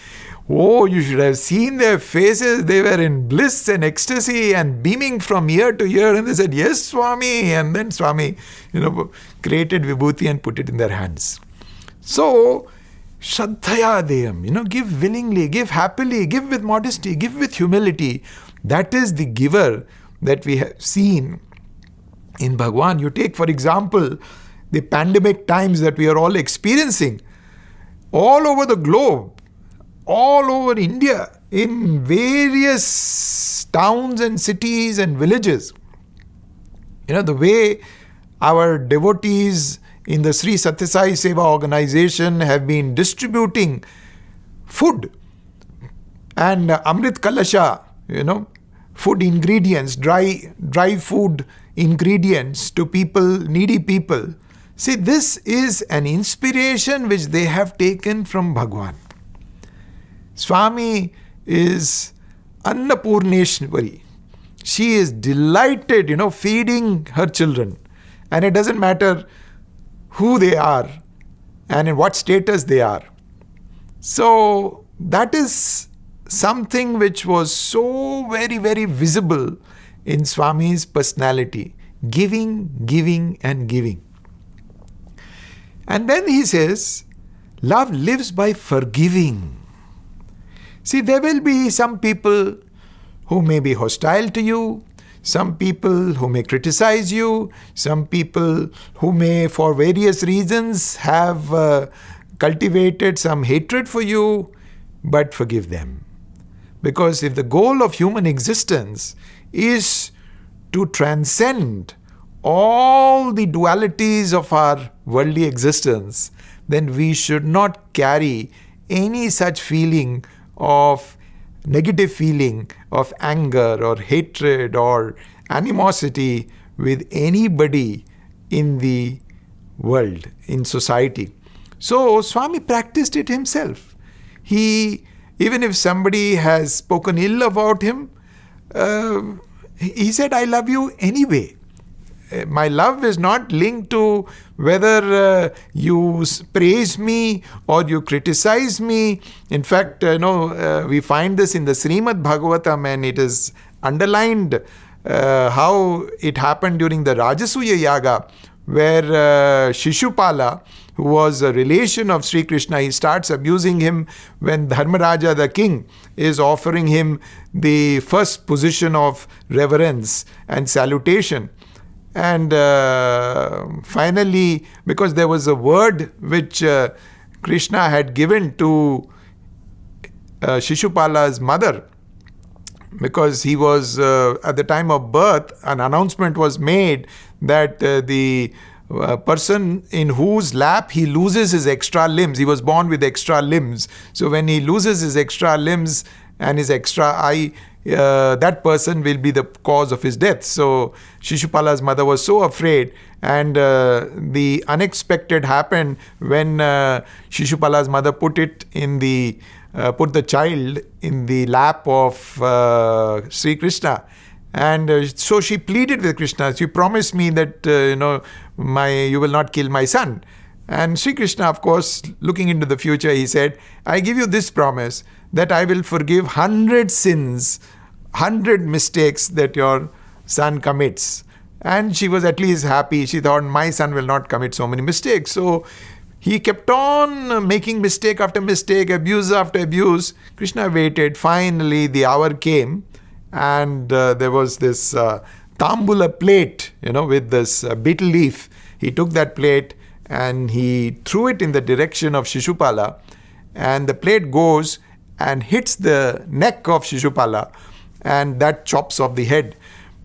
oh, you should have seen their faces. They were in bliss and ecstasy and beaming from ear to ear. And they said, "Yes, Swami." And then Swami, created vibhuti and put it in their hands. So, Shraddhaya deyam, give willingly, give happily, give with modesty, give with humility. That is the giver that we have seen in Bhagwan. You take, for example, the pandemic times that we are all experiencing all over the globe, all over India, in various towns and cities and villages. The way our devotees in the Sri Satya Sai Seva organization have been distributing food and Amrit Kalasha, food ingredients, dry food ingredients to people, needy people. See, this is an inspiration which they have taken from Bhagwan. Swami is Annapurneshwari. She is delighted, feeding her children. And it doesn't matter who they are and in what status they are. So that is something which was so very, very visible in Swami's personality. Giving, giving and giving. And then he says, love lives by forgiving. See, there will be some people who may be hostile to you, some people who may criticize you, some people who may, for various reasons, have cultivated some hatred for you, but forgive them. Because if the goal of human existence is to transcend all the dualities of our worldly existence, then we should not carry any such feeling of negative feeling of anger or hatred or animosity with anybody in the world, in society. So Swami practiced it himself. He, even if somebody has spoken ill about him, he said, I love you anyway. My love is not linked to whether you praise me or you criticize me. In fact, we find this in the Srimad Bhagavatam, and it is underlined how it happened during the Rajasuya Yaga, where Shishupala, who was a relation of Sri Krishna, he starts abusing him when Dharmaraja, the king, is offering him the first position of reverence and salutation. And finally, because there was a word which Krishna had given to Shishupala's mother, because he was, at the time of birth, an announcement was made that the person in whose lap he loses his extra limbs, he was born with extra limbs. So when he loses his extra limbs and his extra eye, that person will be the cause of his death. So Shishupala's mother was so afraid, and the unexpected happened when Shishupala's mother put the child in the lap of Sri Krishna. And so she pleaded with Krishna. She promised me that you will not kill my son. And Sri Krishna, of course, looking into the future, he said, I give you this promise that I will forgive 100 sins, 100 mistakes that your son commits. And she was at least happy. She thought, my son will not commit so many mistakes. So he kept on making mistake after mistake, abuse after abuse. Krishna waited. Finally, the hour came, and there was this tambula plate, with this betel leaf. He took that plate and he threw it in the direction of Shishupala, and the plate goes and hits the neck of Shishupala, and that chops off the head.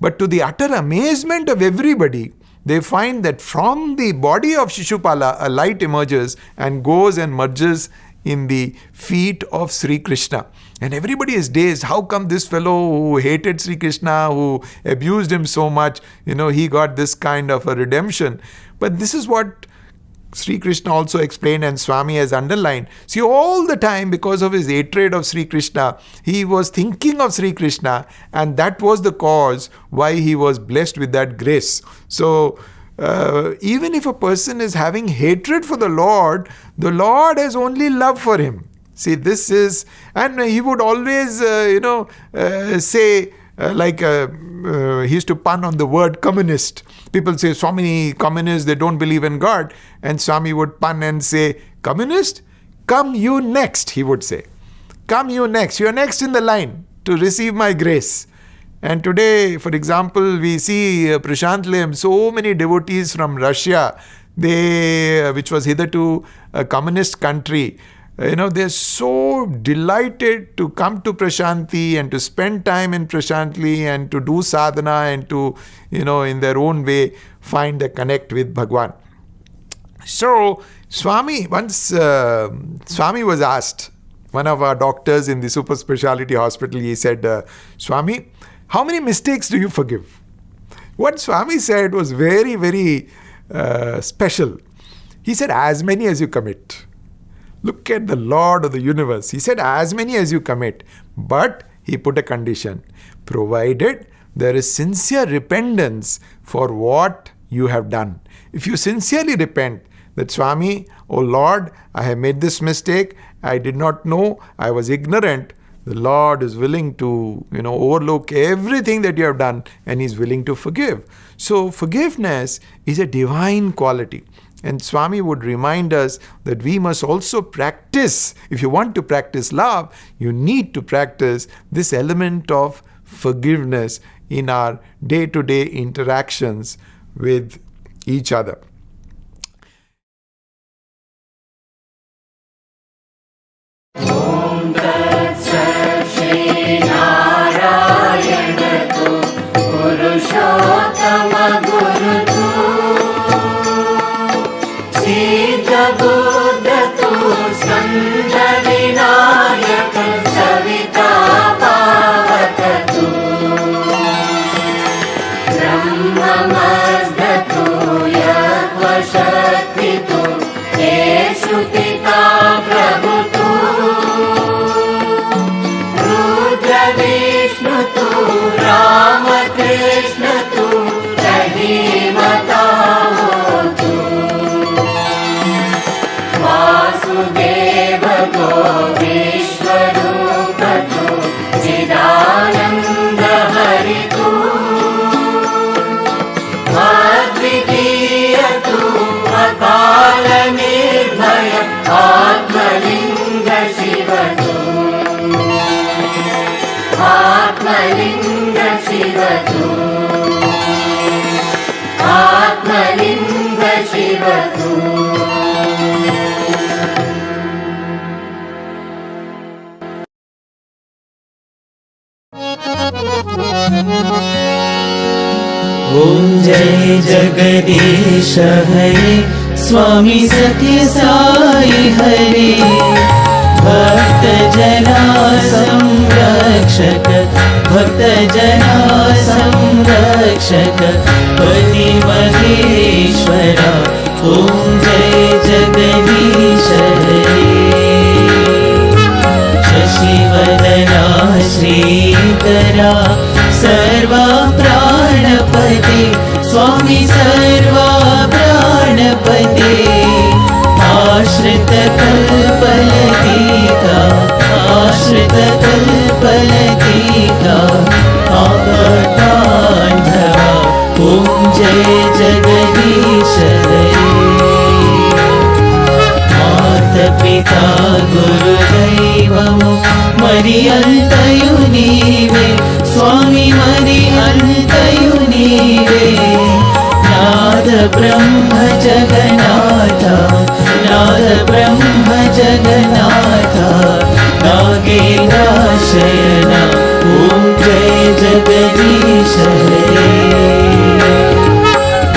But to the utter amazement of everybody, they find that from the body of Shishupala, a light emerges and goes and merges in the feet of Sri Krishna. And everybody is dazed. How come this fellow who hated Sri Krishna, who abused him so much, he got this kind of a redemption? But this is what Sri Krishna also explained, and Swami has underlined. See, all the time, because of his hatred of Sri Krishna, he was thinking of Sri Krishna, and that was the cause why he was blessed with that grace. So even if a person is having hatred for the Lord has only love for him. See, this is, and he would always, say, he used to pun on the word communist. People say, so many communists, they don't believe in God. And Swami would pun and say, communist? Come you next, he would say. Come you next. You are next in the line to receive my grace. And today, for example, we see Prashant Lem, so many devotees from Russia, which was hitherto a communist country, they're so delighted to come to Prashanti and to spend time in Prashanti and to do sadhana and to, in their own way, find a connect with Bhagwan. So, once Swami was asked, one of our doctors in the super speciality hospital, he said, Swami, how many mistakes do you forgive? What Swami said was very, very special. He said, as many as you commit. Look at the Lord of the universe. He said, as many as you commit. But he put a condition, provided there is sincere repentance for what you have done. If you sincerely repent that, Swami, oh Lord, I have made this mistake, I did not know, I was ignorant, the Lord is willing to, overlook everything that you have done, and He's willing to forgive. So forgiveness is a divine quality. And Swami would remind us that we must also practice. If you want to practice love, you need to practice this element of forgiveness in our day-to-day interactions with each other. Om Tat Sat Shri Narayana Tu Purushottama Guru Tu Siddha Buddha Tu Skandha Vinayaka Savita Bhavata Tu Brahma Mazda Tu Yatva Shakti Tu Eshu Pita Prabhu Tu Rudra Vishnu Tu Rama Krishna Tu Rahimata Tu Vasudeva Go Vishwarupa Tu Chidananda Hari Tu Advitiya Tu Akala Nirbhaya Atmalinga Shiva Tu Atmalinga Shiva Tu Atmalinga Shiva Tu ओम जय जगदीश हरे स्वामी सत्य साई हरे भक्त जना संरक्षक भक्त जना संरक्षक पति महेश्वरा ओम जय जगदीश हरे शशिवदना श्रीकरा सर्वा प्राणपते स्वामी सर्वा प्राणपते आश्रित कल्पलतिका आश्रित कल्पलतिका आपतान्धवा ओम जय जगदीश हरे माता-पिता गुरुदैवमु मरि अन्तयु नीवे स्वामी मरि अन्तयु नीवे नाद ब्रह्म जगन्नाथ नाद ब्रह्म जगन्नाथ नागेन्द्रशयन ओम जय जगदीश हरे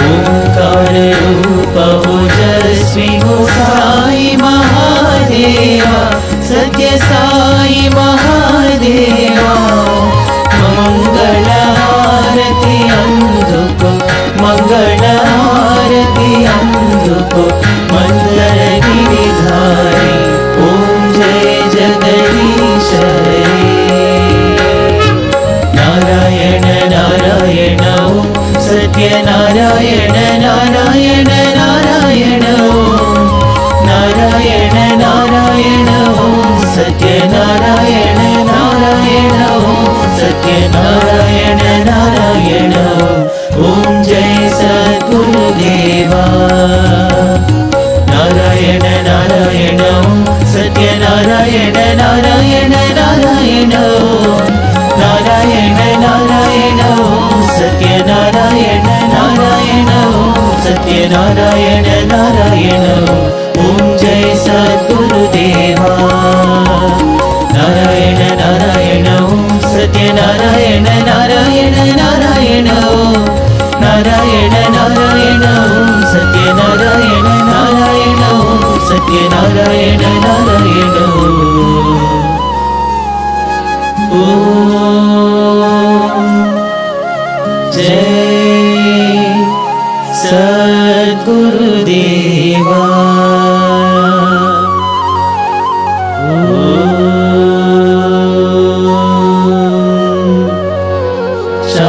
ओंकार रूप ओजस्वी हो साई महादेवा सत्य साई महादेवा मंगल आरती अंधुको मंगल आरती अंधुको मंगल गिरिधारी ओम जय जगदीश हरे नारायण नारायण ओम सत्य नारायण नारायण नारायण ओम नारायण नारायण ओम सत्य नारायण नारायण ओम सत्य नारायण नारायण ओम जय सद्गुरुदेवा नारायण नारायण ओम सत्य सत्यनारायण नारायण ॐ जय सद्गुरुदेवा नारायण नारायण ॐ सत्यनारायण नारायण नारायण ॐ नारायण नारायण ॐ सत्यनारायण नारायण ॐ सत्यनारायण नारायण ॐ जय सद्गुरुदेवा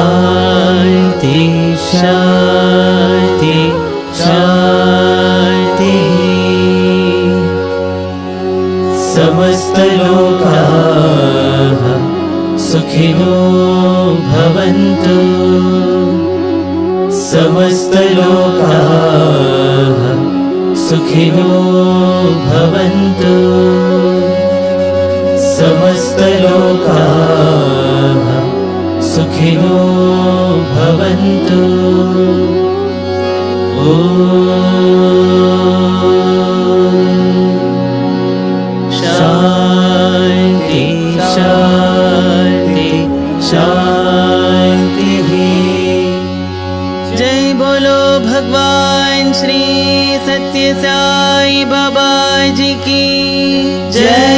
शांति शांति शांति समस्त लोकाः सुखिनो भवन्तु समस्त लोकाः सुखिनो भवन्तु समस्त लोकाः सुखिनो भवन्तु ॐ शान्ति शान्ति शान्तिः जय बोलो भगवान श्री सत्य साई बाबा जी की जय।